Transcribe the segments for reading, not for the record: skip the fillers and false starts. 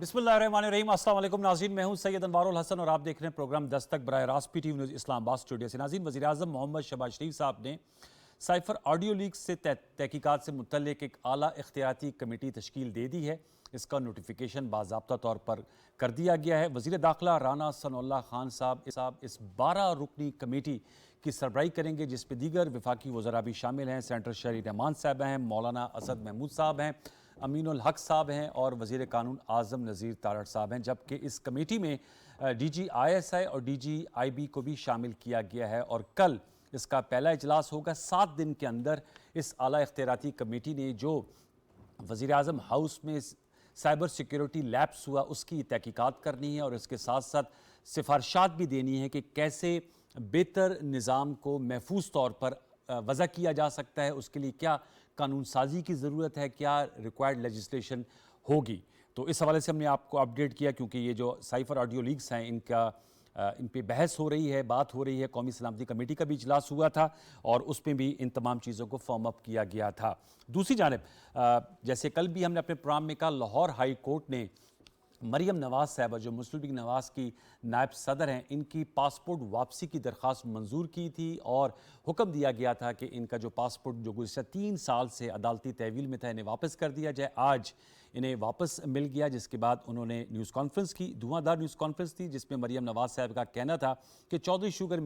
बिस्मिल्लाहिर्रहमानिर्रहीम। अस्सलाम वालेकुम नाज़रीन, मैं हूं सैयद अनवारुल हसन और आप देख रहे हैं प्रोग्राम दस्तक बराह रास्त पीटीवी न्यूज़ इस्लामाबाद स्टूडियो से। नाज़रीन, वज़ीर आज़म मोहम्मद शहबाज शरीफ साहब ने साइफर ऑडियो लीक से तहकीकात से मुतल्लिक एक आला इख्तियाराती कमेटी तश्कील दे दी है। इसका नोटिफिकेशन बाज़ाब्ता तौर पर कर दिया गया है। वज़ीर दाखिला राना सनाउल्लाह खान साहब इस 12 रुकनी कमेटी की सरबराही करेंगे, जिसमें दीगर वफाकी वज़रा भी शामिल हैं। सेनेटर शहरी रहमान साहब हैं, मौलाना असद महमूद साहब हैं, अमीनुल हक साहब हैं और वज़ीर कानून आज़म नज़ीर तारड़ साहब हैं। जबकि इस कमेटी में DGISI और DGIB को भी शामिल किया गया है और कल इसका पहला इजलास होगा। 7 दिन के अंदर इस आला इख्तियाराती कमेटी ने जो वज़ीर आज़म हाउस में साइबर सिक्योरिटी लैप्स हुआ उसकी तहकीकात करनी है और इसके साथ साथ सिफारशात भी देनी है कि कैसे बेहतर निज़ाम को महफूज तौर पर वज़ा किया जा सकता है, उसके लिए क्या कानून साजी की ज़रूरत है, क्या रिक्वायर्ड लेजिस्लेशन होगी। तो इस हवाले से हमने आपको अपडेट किया क्योंकि ये जो साइफर ऑडियो लीक्स हैं इन पे बहस हो रही है, बात हो रही है। कौमी सलामती कमेटी का भी इजलास हुआ था और उसमें भी इन तमाम चीज़ों को फॉर्म अप किया गया था। दूसरी जानिब जैसे कल भी हमने अपने प्रोग्राम में कहा, लाहौर हाई कोर्ट ने मरियम नवाज़ साहबा जो मुस्लिम लीग नवाज़ की नायब सदर हैं, इनकी पासपोर्ट वापसी की दरख्वास्त मंजूर की थी और हुक्म दिया गया था कि इनका जो पासपोर्ट जो गुज़श्ता 3 साल से अदालती तहवील में था, इन्हें वापस कर दिया जाए। आज इन्हें वापस मिल गया, जिसके बाद उन्होंने न्यूज़ कॉन्फ्रेंस की, धुआंधार न्यूज़ कॉन्फ्रेंस थी, जिसमें मरियम नवाज़ साहब का कहना था कि चौधरी शुगर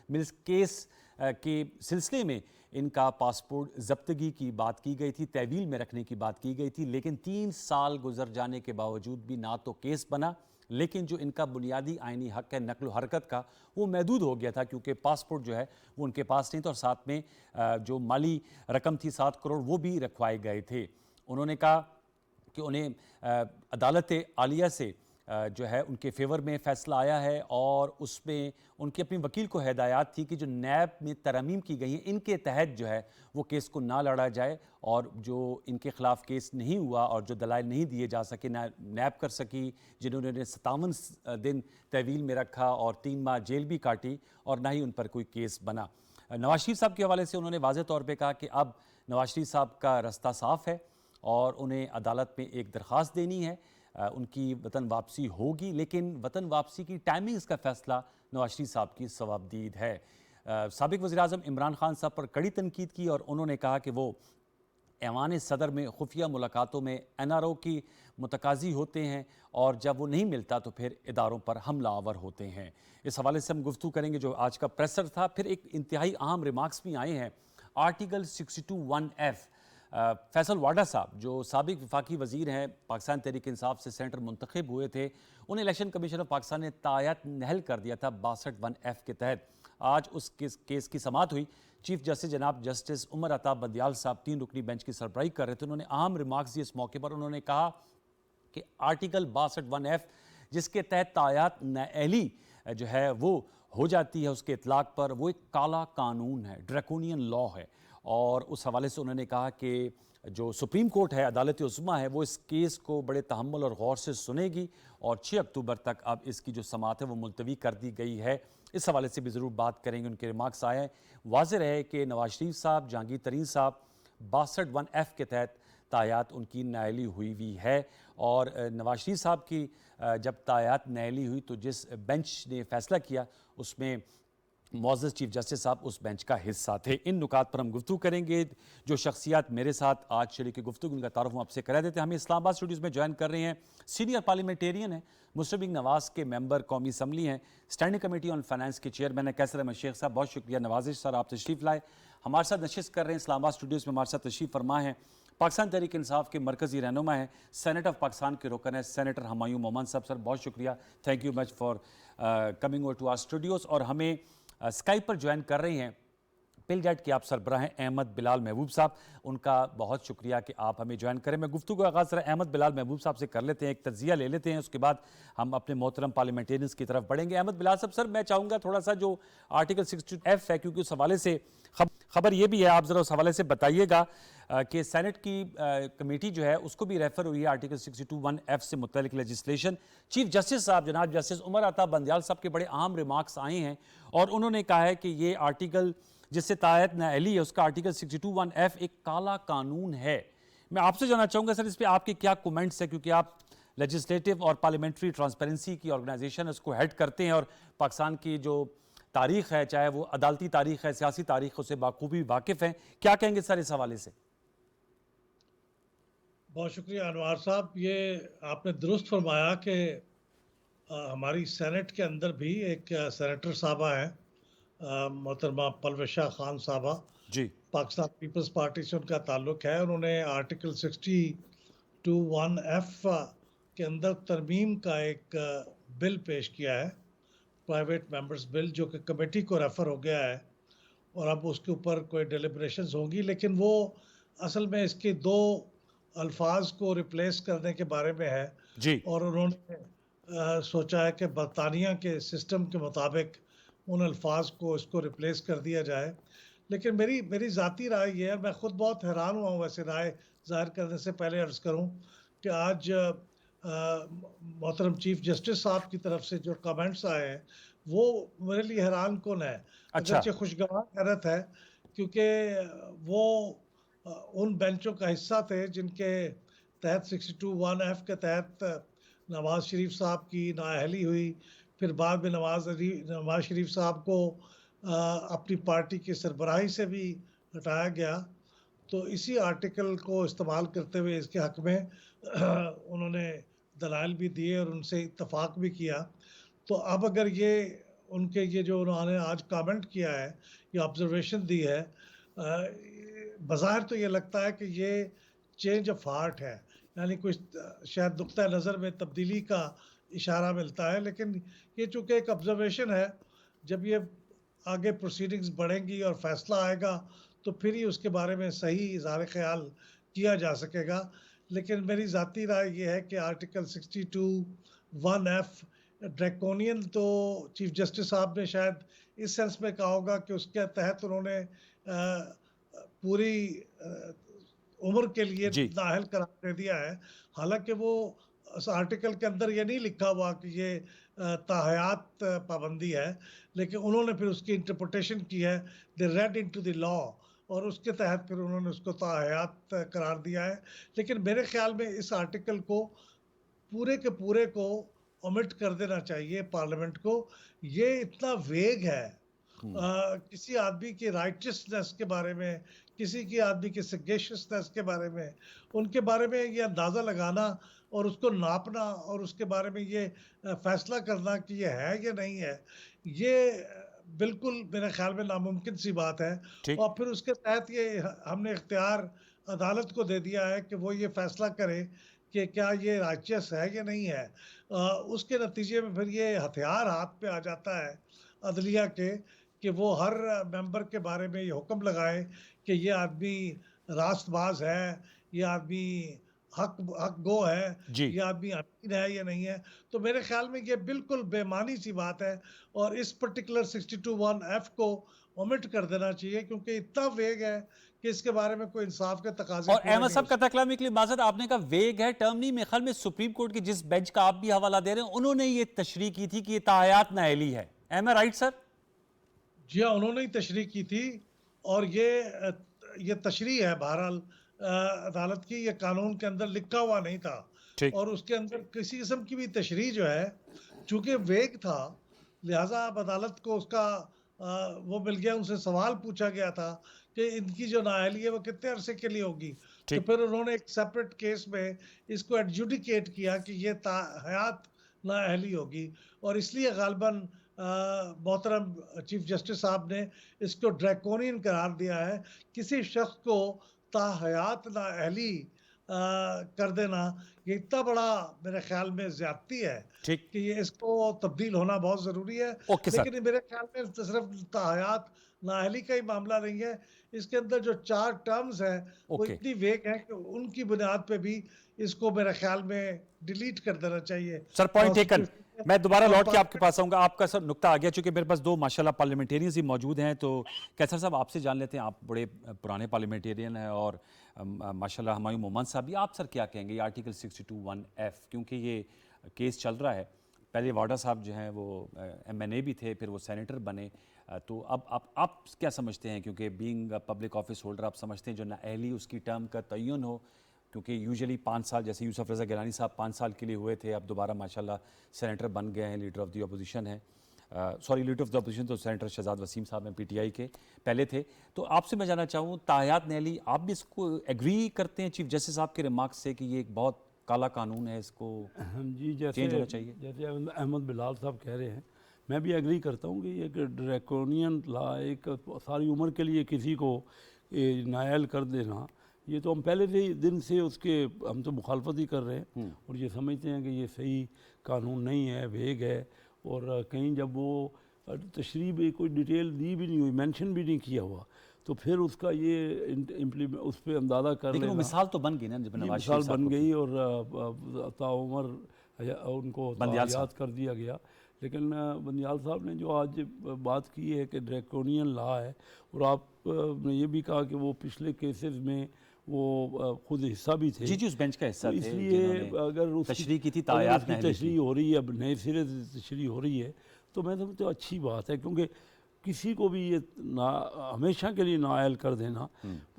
मिल्स केस के सिलसिले में इनका पासपोर्ट जब्तगी की बात की गई थी, तहवील में रखने की बात की गई थी, लेकिन 3 साल गुजर जाने के बावजूद भी ना तो केस बना, लेकिन जो इनका बुनियादी आइनी हक है नकल हरकत का, वो महदूद हो गया था क्योंकि पासपोर्ट जो है वो उनके पास नहीं था और साथ में जो माली रकम थी 7 करोड़ वो भी रखवाए गए थे। उन्होंने कहा कि उन्हें अदालत आलिया से जो है उनके फेवर में फ़ैसला आया है और उसमें उनकी अपनी वकील को हिदायत थी कि जो नैब में तरमीम की गई है इनके तहत जो है वो केस को ना लड़ा जाए और जो इनके ख़िलाफ़ केस नहीं हुआ और जो दलाइल नहीं दिए जा सके ना नैब कर सकी, जिन्होंने 57 दिन तहवील में रखा और 3 माह जेल भी काटी और ना ही उन पर कोई केस बना। नवाज शरीफ साहब के हवाले से उन्होंने वाज़ेह तौर पर कहा कि अब नवाज शरीफ साहब का रास्ता साफ़ है और उन्हें अदालत में एक दरख्वास्त देनी है, उनकी वतन वापसी होगी, लेकिन वतन वापसी की टाइमिंग्स का फ़ैसला नवाज शरीफ साहब की सवाबदीद है। साबिक़ वज़ीर आज़म इमरान खान साहब पर कड़ी तनकीद की और उन्होंने कहा कि वो ऐवान सदर में खुफिया मुलाकातों में NRO की मुतकाज़ी होते हैं और जब वो नहीं मिलता तो फिर इदारों पर हमलावर होते हैं। इस हवाले से हम गुफ्तगू करेंगे। जो आज का प्रेसर था, फिर एक इंतहाई अहम रिमार्क्स भी आए हैं। आर्टिकल 62(1)(f फैसल वाडा साहब जो साबिक़ वफाकी वज़ीर हैं, पाकिस्तान तहरीक इंसाफ से सेनेटर मुंतखब हुए थे, उन्हें इलेक्शन कमीशन ऑफ पाकिस्तान ने तायत नहल कर दिया था 62(1)(f के तहत। आज उस केस की समाअत हुई। चीफ जस्टिस जनाब जस्टिस उमर अता बंदियाल साहब 3 रुकनी बेंच की सरबराही कर रहे थे। उन्होंने अहम रिमार्क्स दिए इस मौके पर। उन्होंने कहा कि आर्टिकल 62(1)(f जिसके तहत तायत नाअहली जो है वो हो जाती है उसके इतलाक़ पर, वो एक काला कानून है, ड्रैकोनियन लॉ है। और उस हवाले से उन्होंने कहा कि जो सुप्रीम कोर्ट है, अदालत उस्मा है, वो इस केस को बड़े तहम्मुल और गौर से सुनेगी और 6 अक्टूबर तक अब इसकी जो समाअत है वो मुलतवी कर दी गई है। इस हवाले से भी ज़रूर बात करेंगे। उनके रिमार्क्स आए हैं। वाज़ेह है कि नवाज शरीफ साहब, जहांगीर तरीन साहब 62(1)(f के तहत तायात उनकी नाअहली हुई है और नवाज शरीफ साहब की जब तायात नाअहली हुई तो जिस बेंच ने फ़ैसला किया उसमें मुअज़्ज़ज़ चीफ जस्टिस साहब उस बेंच का हिस्सा थे। इन नुकात पर हम गुफ्तगू करेंगे। जो शख्सियात मेरे साथ आज शरीक गुफ्तगू, उनका तारुफ हम आपसे करा देते हैं। हमें इस्लामाबाद स्टूडियोज़ में ज्वाइन कर रहे हैं सीनियर पार्लियामेंटेरियन हैं, मुस्लिम लीग नवाज़ के मेंबर कौमी असम्बली हैं, स्टैंडिंग कमेटी ऑन फाइनेंस के चेयरमैन है कैसर अहमद शेख साहब। बहुत शुक्रिया नवाजिश सर, आप तशरीफ़ लाए, हमारे साथ नशिस्त कर रहे हैं। इस्लामाबाद स्टूडियोज़ में हमारे साथ तशरीफ़ फरमा है पाकिस्तान तहरीक इंसाफ के मरकज़ी रहनुमा है, सेनेट ऑफ पाकिस्तान के रुकन है सेनेटर हुमायूं मोहम्मद साहब। सर बहुत शुक्रिया, thank you much for coming over to our studios. और हमें स्काइप पर ज्वाइन कर रही हैं पिलगैट के आप सरबराह हैं अहमद बिलाल महबूब साहब। उनका बहुत शुक्रिया कि आप हमें ज्वाइन करें। मैं गुफ्तगू का आगाज़ अहमद बिलाल महबूब साहब से कर लेते हैं, एक तज्जिया ले लेते हैं, उसके बाद हम अपने मोहतरम पार्लियामेंटेरियंस की तरफ बढ़ेंगे। अहमद बिलाल साहब, सर मैं चाहूँगा थोड़ा सा जो आर्टिकल 62(f) है, क्योंकि उस हवाले से खबर ये भी है, आप ज़रा उस हवाले से बताइएगा कि सेनेट की कमेटी जो है उसको भी रेफर हुई है आर्टिकल 62(1)(f) से मुतल्लिक लेजिस्लेशन। चीफ जस्टिस साहब जनाब जस्टिस उमर अता बंदियाल साहब के बड़े अहम रिमार्क्स आए हैं और उन्होंने कहा है कि ये आर्टिकल जिससे तायत नाअहली है उसका आर्टिकल 62(1)(f) एक काला कानून है। मैं आपसे जानना चाहूँगा सर इस पर आपके क्या कमेंट्स हैं, क्योंकि आप लेजिस्लेटिव और पार्लियामेंट्री ट्रांसपेरेंसी की ऑर्गेनाइजेशन उसको हेड करते हैं और पाकिस्तान की जो तारीख है, चाहे वो अदालती तारीख है, सियासी तारीख, उससे बाखूबी वाकिफ़ हैं। क्या कहेंगे सर इस हवाले से? बहुत शुक्रिया अनवार साहब। ये आपने दुरुस्त फरमाया कि हमारी सेनेट के अंदर भी एक सेनेटर साहबा है, मोहतरमा परवेशा खान साहबा। जी। पाकिस्तान पीपल्स पार्टी से उनका ताल्लुक है। उन्होंने आर्टिकल 62(1)(f के अंदर तरमीम का एक बिल पेश किया है, प्राइवेट मेंबर्स बिल, जो कि कमेटी को रेफर हो गया है और अब उसके ऊपर कोई डिलिब्रेशंस होंगी। लेकिन वो असल में इसके दो अल्फाज को रिप्लेस करने के बारे में है जी। और उन्होंने सोचा है कि बरतानिया के सिस्टम के मुताबिक उन अल्फाज को इसको रिप्लेस कर दिया जाए। लेकिन मेरी मेरी ज़ाती राय ये है, मैं ख़ुद बहुत हैरान हुआ हूँ। वैसे राय ज़ाहिर करने से पहले अर्ज़ करूँ कि आज मोहतरम चीफ जस्टिस साहब की तरफ से जो कमेंट्स आए हैं वो मेरे लिए हैरान कुन है। अच्छा। अगरचे खुशगवार खैरत है, क्योंकि वो उन बेंचों का हिस्सा थे जिनके तहत 62(1)(f के तहत नवाज शरीफ साहब की नाअहली हुई। फिर बाद में नवाज शरीफ साहब को अपनी पार्टी की सरबराही से भी हटाया गया। तो इसी आर्टिकल को इस्तेमाल करते हुए इसके हक में उन्होंने दलाइल भी दिए और उनसे इत्तफाक भी किया। तो अब अगर ये उनके ये जो उन्होंने आज कमेंट किया है या ऑब्जर्वेशन दी है, बज़ाहिर तो ये लगता है कि ये चेंज ऑफ हार्ट है, यानी कुछ शायद नुक्ता नज़र में तब्दीली का इशारा मिलता है। लेकिन ये चूँकि एक ऑब्जर्वेशन है, जब ये आगे प्रोसीडिंग्स बढ़ेंगी और फैसला आएगा तो फिर ही उसके बारे में सही इज़हार ख़याल किया जा सकेगा। लेकिन मेरी ज़ाती राय ये है कि आर्टिकल 62(1)(f ड्रैकोनियन तो चीफ जस्टिस साहब ने शायद इस सेंस में कहा होगा कि उसके तहत उन्होंने पूरी उम्र के लिए जी। नाअहल करार दे दिया है। हालांकि वो उस आर्टिकल के अंदर ये नहीं लिखा हुआ कि ये ताहयात पाबंदी है, लेकिन उन्होंने फिर उसकी इंटरप्रिटेशन की है, दे रेड इनटू द लॉ, और उसके तहत फिर उन्होंने उसको ताहयात करार दिया है। लेकिन मेरे ख्याल में इस आर्टिकल को पूरे के पूरे को ओमिट कर देना चाहिए पार्लियामेंट को। ये इतना वेग है, किसी आदमी की राइटियसनेस के बारे में, किसी की आदमी की सगेशियसनेस के बारे में, उनके बारे में ये अंदाज़ा लगाना और उसको नापना और उसके बारे में ये फैसला करना कि ये है या नहीं है, ये बिल्कुल मेरे ख्याल में नामुमकिन सी बात है। ठीक। और फिर उसके तहत ये हमने इख्तियार अदालत को दे दिया है कि वो ये फैसला करे कि क्या ये राइचियस है या नहीं है। उसके नतीजे में फिर ये हथियार हाथ पे आ जाता है अदलिया के, कि वो हर मेंबर के बारे में ये हुक्म लगाए कि ये आदमी रास्तबाज है, ये आदमी हक गो है, जी। ये आदमी अमीन है या नहीं है। तो मेरे ख्याल में ये बिल्कुल बेमानी सी बात है और इस पर्टिकुलर 62(1)(f को ओमिट कर देना चाहिए, क्योंकि इतना वेग है कि इसके बारे में कोई इंसाफ के तकाजे और पूरे अहमद नहीं हो साहब का सकते। तकलामी के लिए माजरत, आपने कहा वेग है, टर्म नहीं, मेरे ख्याल में सुप्रीम कोर्ट की जिस बेंच का आप भी हवाला दे रहे हैं उन्होंने ये तशरीह की थी कि ये ताहयात नाअहली है। एम आई राइट सर? जी हाँ, उन्होंने ही तशरीह की थी और ये तशरीह है बहरहाल अदालत की, ये कानून के अंदर लिखा हुआ नहीं था। ठीक। और उसके अंदर किसी किस्म की भी तशरीह जो है, चूंकि वेग था, लिहाजा अब अदालत को उसका वो मिल गया। उनसे सवाल पूछा गया था कि इनकी जो नाअहली है वो कितने अरसे के लिए होगी। तो ठीक। फिर उन्होंने एक सेपरेट केस में इसको एडजुडिकेट किया कि ये हयात नाअहली होगी, और इसलिए गालबन मोहतरम चीफ जस्टिस साहब ने इसको ड्रैकोनियन करार दिया है। किसी शख्स को ताहयात नाअहली कर देना, ये इतना बड़ा मेरे ख्याल में ज्यादती है ठीक। कि ये इसको तब्दील होना बहुत ज़रूरी है। Okay sir. लेकिन ये मेरे ख्याल में तो सिर्फ ताहयात नाअहली का ही मामला नहीं है, इसके अंदर जो 4 टर्म्स हैं वो ओके इतनी वेग है कि उनकी बुनियाद पे भी इसको मेरे ख्याल में डिलीट कर देना चाहिए सर, पॉइंट टेकन। कॉन्स्टिट्यूशन से। मैं दोबारा और लौट के आपके पास आऊंगा, आपका सर नुक्ता आ गया, चूंकि मेरे पास दो माशाल्लाह पार्लियामेंटेरियंस ही मौजूद हैं। तो कैसर साहब, आपसे जान लेते हैं, आप बड़े पुराने पार्लियामेंटेरियन हैं और माशाल्लाह हमायूं मोहम्मद साहब भी। आप सर क्या कहेंगे ये आर्टिकल 62(1)(f, क्योंकि ये केस चल रहा है। पहले वाडा साहब जो हैं वो MNA भी थे, फिर वो सेनेटर बने। तो अब आप क्या समझते हैं, क्योंकि बीइंग पब्लिक ऑफिस होल्डर आप समझते हैं जो नाअहली उसकी टर्म का तयन हो, क्योंकि यूजुअली 5 साल, जैसे यूसुफ रज़ा गिलानी साहब 5 साल के लिए हुए थे, अब दोबारा माशाल्लाह सेनेटर बन गए हैं, लीडर ऑफ द अपोजिशन है। Sorry, leader of the opposition तो सेनेटर शहजाद वसीम साहब हैं, पीटीआई के पहले थे। तो आपसे मैं जानना चाहूँ, ताहयात नहली, आप भी इसको एग्री करते हैं चीफ जस्टिस साहब के रिमार्क्स से कि ये एक बहुत काला कानून है, इसको जी, चेंज होना चाहिए? जैसे अहमद बिलाल साहब कह रहे हैं, मैं भी एग्री करता हूँ कि ये एक ड्रैकोनियन लॉ, एक सारी उम्र के लिए किसी को नायल कर देना, ये तो हम पहले से ही दिन से उसके हम तो मुखालफत ही कर रहे हैं और ये समझते हैं कि ये सही कानून नहीं है, वेग है। और कहीं जब वो तशरीह भी कोई डिटेल दी भी नहीं हुई, मेंशन भी नहीं किया हुआ, तो फिर उसका ये इम्प्लीमेंट उस पर अंदाज़ा कर लेकिन लेना, वो मिसाल तो बन गई ना, जब नवाज मिसाल शरीफ साहब बन को गई और ताउमर उनको बंदियाल याद कर दिया गया। लेकिन बंदियाल साहब ने जो आज बात की है कि ड्रैकोनियन लॉ है, और आपने ये भी कहा कि वो पिछले केसेस में वो खुद हिस्सा भी थे। जी जी, उस बेंच का हिस्सा तो थे इसलिए अगर उसकी तशरीह की थी, अगर तायात उसकी नहली तशरीह हो रही है, अब नए सिरे से तशरीह हो रही है, तो मैं समझता हूँ अच्छी बात है, क्योंकि किसी को भी ये ना हमेशा के लिए नाअहल कर देना,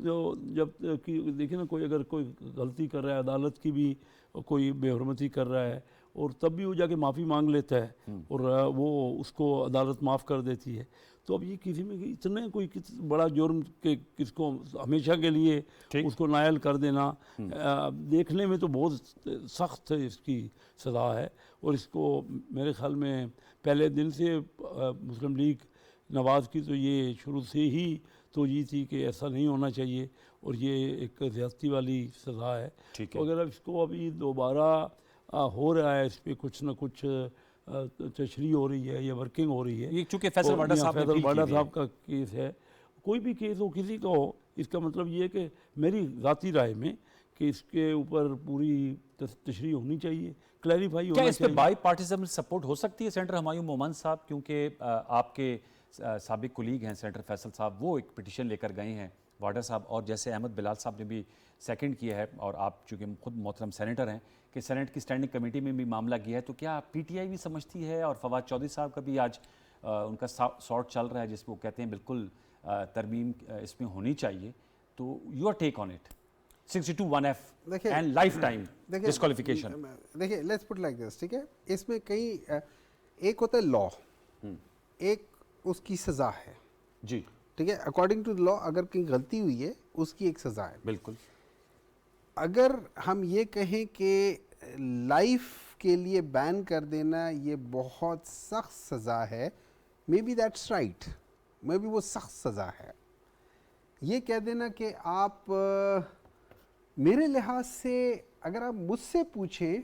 जो जब कि देखिए ना, कोई अगर कोई गलती कर रहा है, अदालत की भी कोई बेहरमती कर रहा है और तब भी वो जाके माफ़ी मांग लेता है और वो उसको अदालत माफ़ कर देती है, तो अब ये किसी में इतने कोई बड़ा जुर्म के किसको हमेशा के लिए उसको नायल कर देना, देखने में तो बहुत सख्त इसकी सज़ा है। और इसको मेरे ख्याल में पहले दिन से मुस्लिम लीग नवाज़ की तो ये शुरू से ही तो ये थी कि ऐसा नहीं होना चाहिए और ये एक ज़्यादती वाली सज़ा है। तो अगर इसको अभी दोबारा हो रहा है, इस पर कुछ ना कुछ तशरीह हो रही है या वर्किंग हो रही है, ये चूँकि फैसल वाडा साहब का केस है, कोई भी केस हो किसी का हो, इसका मतलब ये है कि मेरी ज़ाती राय में कि इसके ऊपर पूरी तशरीह होनी चाहिए, क्लैरिफाई होना चाहिए। क्या इस पे बाई पार्टिजन सपोर्ट हो सकती है? सेनेटर हुमायूं मोहम्मद साहब, क्योंकि आपके साबिक कुलीग हैं सेनेटर फैसल साहब, वो एक पिटीशन लेकर गए हैं, वाडा साहब, और जैसे अहमद बिलाल साहब ने भी सेकंड किया है, और आप चूँकि खुद मोहतरम सेनेटर हैं कि सेनेट की स्टैंडिंग कमेटी में भी मामला गया है, तो क्या पीटीआई भी समझती है, और फवाद चौधरी साहब का भी आज उनका सॉर्ट चल रहा है जिसमें वो कहते हैं बिल्कुल तरमीम इसमें होनी चाहिए, तो your take on it? 62(1)(f and lifetime disqualification. देखिए, लेट्स पुट लाइक दिस, ठीक है, इसमें कई एक होता है लॉ, एक उसकी सज़ा है जी, ठीक है, अकॉर्डिंग टू द लॉ अगर कहीं गलती हुई है उसकी एक सज़ा है। बिल्कुल। अगर हम ये कहें कि लाइफ के लिए बैन कर देना ये बहुत सख्त सज़ा है, may be that's right, may be वो सख्त सज़ा है। ये कह देना कि आप मेरे लिहाज से अगर आप मुझसे पूछें,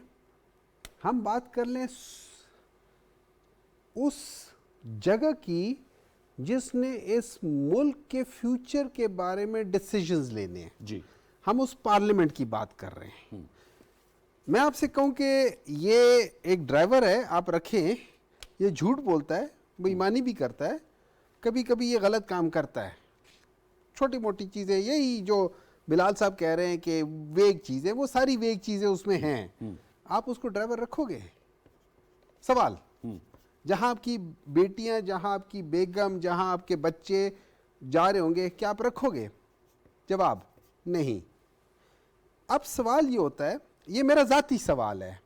हम बात कर लें उस जगह की जिसने इस मुल्क के फ्यूचर के बारे में डिसीजंस लेने हैं जी, हम उस पार्लियामेंट की बात कर रहे हैं। मैं आपसे कहूं कि ये एक ड्राइवर है, आप रखें, ये झूठ बोलता है, बेईमानी भी करता है, कभी कभी ये गलत काम करता है, छोटी मोटी चीज़ें, यही जो बिलाल साहब कह रहे हैं कि वेग चीज़ें, वो सारी वेग चीज़ें उसमें हैं, आप उसको ड्राइवर रखोगे? सवाल, जहां आपकी बेटियां, जहां आपकी बेगम, जहां आपके बच्चे जा रहे होंगे, क्या आप रखोगे? जवाब नहीं। अब सवाल ये होता है, ये मेरा ज़ाती सवाल है,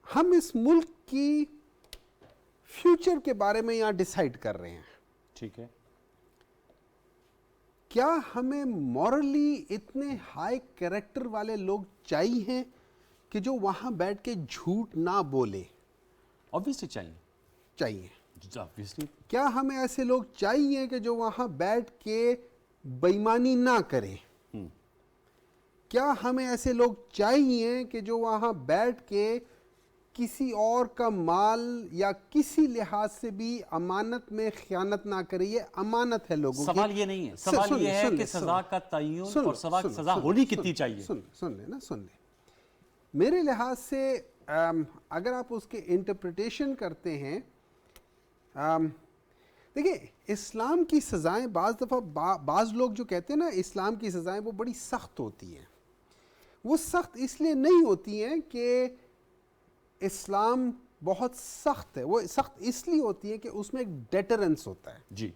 हम इस मुल्क की फ्यूचर के बारे में यहां डिसाइड कर रहे हैं, ठीक है, क्या हमें मॉरली इतने हाई कैरेक्टर वाले लोग चाहिए कि जो वहां बैठ के झूठ ना बोले? ऑब्वियसली चाहिए, ऑब्वियसली। क्या हमें ऐसे लोग चाहिए कि जो वहां बैठ के बेईमानी ना करें? क्या हमें ऐसे लोग चाहिए कि जो वहां बैठ के किसी और का माल या किसी लिहाज से भी अमानत में खयानत ना करे? ये अमानत है लोगों की। सवाल ये नहीं है, सवाल ये है कि सजा का तय्युन और सजा होनी कितनी चाहिए। सुन ले, मेरे लिहाज से अगर आप उसके इंटरप्रिटेशन करते हैं, देखिए, इस्लाम की सज़ाएं बाज़ दफ़ा बाज़ लोग जो कहते हैं ना इस्लाम की सज़ाएं वो बड़ी सख्त होती हैं। वो सख्त इसलिए नहीं होती हैं कि इस्लाम बहुत सख्त है, वो सख्त इसलिए होती है कि उसमें एक डेटरेंस होता है। जी,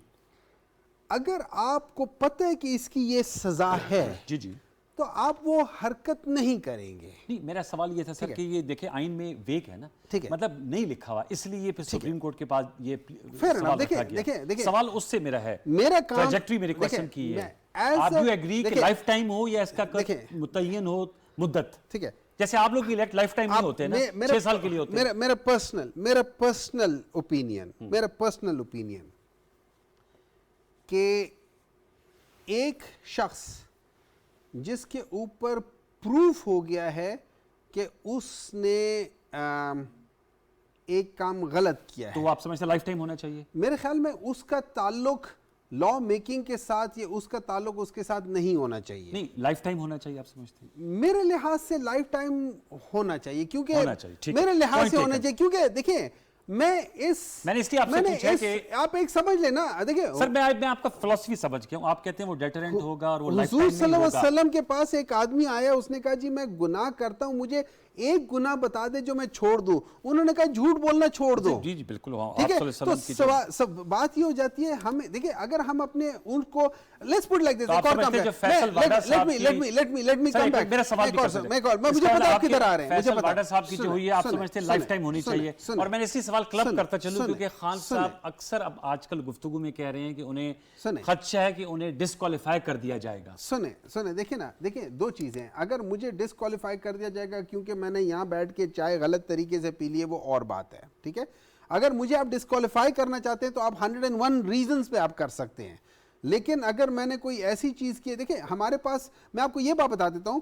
अगर आपको पता है कि इसकी ये सज़ा है, जी जी, तो आप वो हरकत नहीं करेंगे। नहीं, मेरा सवाल ये था सर कि ये देखिए आइन में वेक है ना, ठीक है। मतलब नहीं लिखा हुआ, इसलिए ये फिर सुप्रीम कोर्ट के पास ये Fair सवाल enough, देखिए, रखा गया। देखिए, सवाल उससे मेरा है, मेरा काम, ट्रैजेक्टरी मेरे देखिए, क्वेश्चन की है, मैं as आप a- यू एग्री कि देखिए, लाइफ टाइम हो या इसका देखिए, मुतय्यन हो मुद्दत, ठीक है, जैसे आप लोग भी इलेक्ट लाइफ टाइम नहीं होते ना, 6 साल के लिए होते हैं। मेरा पर्सनल ओपिनियन कि एक शख्स जिसके ऊपर प्रूफ हो गया है कि उसने एक काम गलत किया तो है, आप समझते लाइफ टाइम होना चाहिए? मेरे ख्याल में उसका ताल्लुक लॉ मेकिंग के साथ, ये उसका ताल्लुक उसके साथ नहीं होना चाहिए। नहीं, लाइफ टाइम होना चाहिए आप समझते हैं? मेरे लिहाज से लाइफ टाइम होना चाहिए, क्योंकि होना चाहिए, ठीक है। मेरे लिहाज Point से होना taken। चाहिए, क्योंकि देखिए मैंने इसलिए आपसे पूछा कि आप एक समझ लेना, देखिए सर मैं आपका फिलॉसफी समझ गया हूं, आप कहते हैं वो डेटरेंट होगा और वो लाइफ हुजूर टाइम नहीं सल्लल्लाहु अलैहि होगा। वसल्लम के पास एक आदमी आया, उसने कहा जी मैं गुनाह करता हूं, मुझे एक गुनाह बता दे जो मैं छोड़ दूं। उन्होंने कहा झूठ बोलना छोड़ दो। जी जी बिल्कुल, हाँ, ठीक आप है, सल्लल्लाहु तो अलैहि वसल्लम की जो- सब बात ये हो जाती है, हमें देखिए अगर हम अपने उनको लेट्स पुट लाइक दिस, तो आप समझते हैं जो फैसल वाडा साहब की- लेट मी सर, कम एक बैक, मेरा सवाल भी कर सकते हैं। मुझे इसका पता आप आपके किधर आ रहे हैं, मुझे फैसल पता। वाडा साहब की जो हुई है, आप सुने, समझते हैं सुने, लाइफ टाइम होनी सुने, चाहिए, सुने, और मैंने इसी सवाल क्लब सुने, करता चलूं सुने, क्योंकि खान सुने। साहब अक्सर अब आजकल गुफ्तगू में कह रहे हैं कि उन्हें सुने। खदशा है कि उन्हें डिस्क्वालीफाई कर दिया जाएगा। सुने देखिए ना, देखिए दो चीजें, अगर मुझे डिस्क्वालीफाई कर दिया जाएगा क्योंकि मैंने यहाँ बैठ के चाय गलत तरीके से पी लिए, वो और बात है, ठीक है। अगर मुझे आप डिस्क्वालीफाई करना चाहते हैं तो आप 101 रीजंस पे आप कर सकते हैं, लेकिन अगर मैंने कोई ऐसी चीज की, देखिए हमारे पास, मैं आपको ये बात बता देता हूं,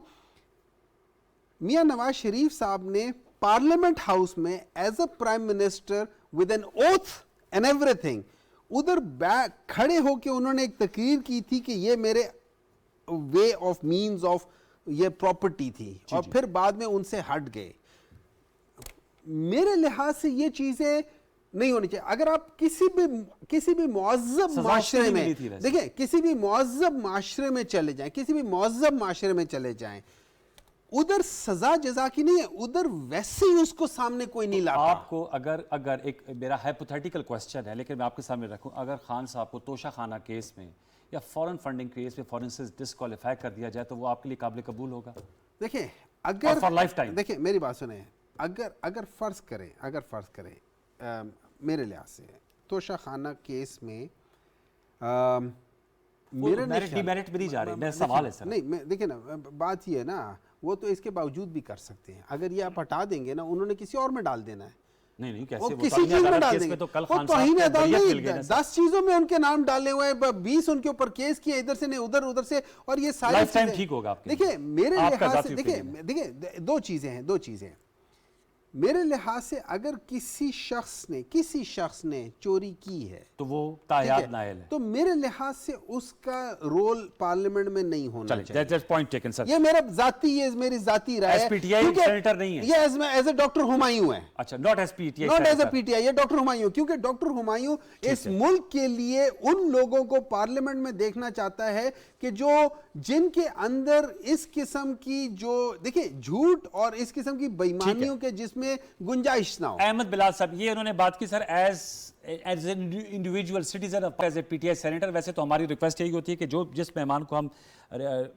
मियां नवाज शरीफ साहब ने पार्लियामेंट हाउस में as a prime minister with an oath and everything उधर खड़े होकर उन्होंने एक तकरीर की थी कि ये मेरे वे ऑफ मींस ऑफ ये प्रॉपर्टी थी, और फिर बाद में उनसे हट गए। मेरे लिहाज से ये चीजें नहीं होनी चाहिए। अगर आप किसी भी मुअज़्ज़ब सजा माशरे नहीं में, मिली थी वैसे। देखिए किसी भी मुअज़्ज़ब माशरे में चले जाएं, किसी भी मुअज़्ज़ब माशरे में चले जाएं, उधर सजा जजा की नहीं है, उधर वैसे ही उसको सामने कोई नहीं लाता। आपको अगर एक मेरा हाइपोथेटिकल क्वेश्चन है, लेकिन मैं आपके सामने रखूं, अगर खान साहब को तोशा खाना केस में या फॉरेन फंडिंग केस में फॉरेन से डिस्क्वालीफाई कर दिया जाए तो वो आपके लिए काबिल कबूल होगा? देखिए और अगर for lifetime? देखिए मेरी बात सुने, अगर फर्ज करें मेरे लिहाज से तोशा खाना केस में मेरे मेरिट डिमेरिट में नहीं जा रही, मेरा सवाल है सर। नहीं, देखिए ना, बात ये है ना, वो तो इसके बावजूद भी कर सकते हैं। अगर ये आप हटा देंगे ना, उन्होंने किसी और में डाल देना है, नहीं कैसे, वो वो किसी तौहीन चीज में अदालत डाल केस देंगे। में तो कल वो खान तौहीन साहब को अदालत बरियत नहीं, मिल गई ना सर। 10 चीजों में उनके नाम डाले हुए हैं, 20 उनके ऊपर केस किए, इधर से नहीं उधर से, और ये सारी लाइफ टाइम चीजें- ठीक होगा आपके देखिए लिए? मेरे आपका लिहाज से, ज़ाती देखिए opinion है। देखिए दो चीजें हैं। मेरे लिहाज से अगर किसी शख्स ने चोरी की है तो वो ठीक तायाद है, नायल है। तो मेरे लिहाज से उसका रोल पार्लियामेंट में नहीं होना चलिए, चाहिए। That's point taken sir. ये मेरी जाती राय है, SPTI क्योंकि सेनेटर नहीं है। ये एज ए डॉक्टर हुमायूं है, अच्छा, not as PTI, not as a PTI, ये डॉक्टर हुमायूं, क्योंकि डॉक्टर हुमायूं इस मुल्क के लिए उन लोगों को पार्लियामेंट में देखना चाहता है कि जिनके अंदर इस किस्म की जो, देखिए झूठ और इस किस्म की बेईमानियों के जिसमें गुंजाइश ना हो। अहमद बिलाल साहब, ये उन्होंने बात की sir as an individual citizen, as a PTI senator. वैसे तो हमारी रिक्वेस्ट यही होती है कि जिस मेहमान को हम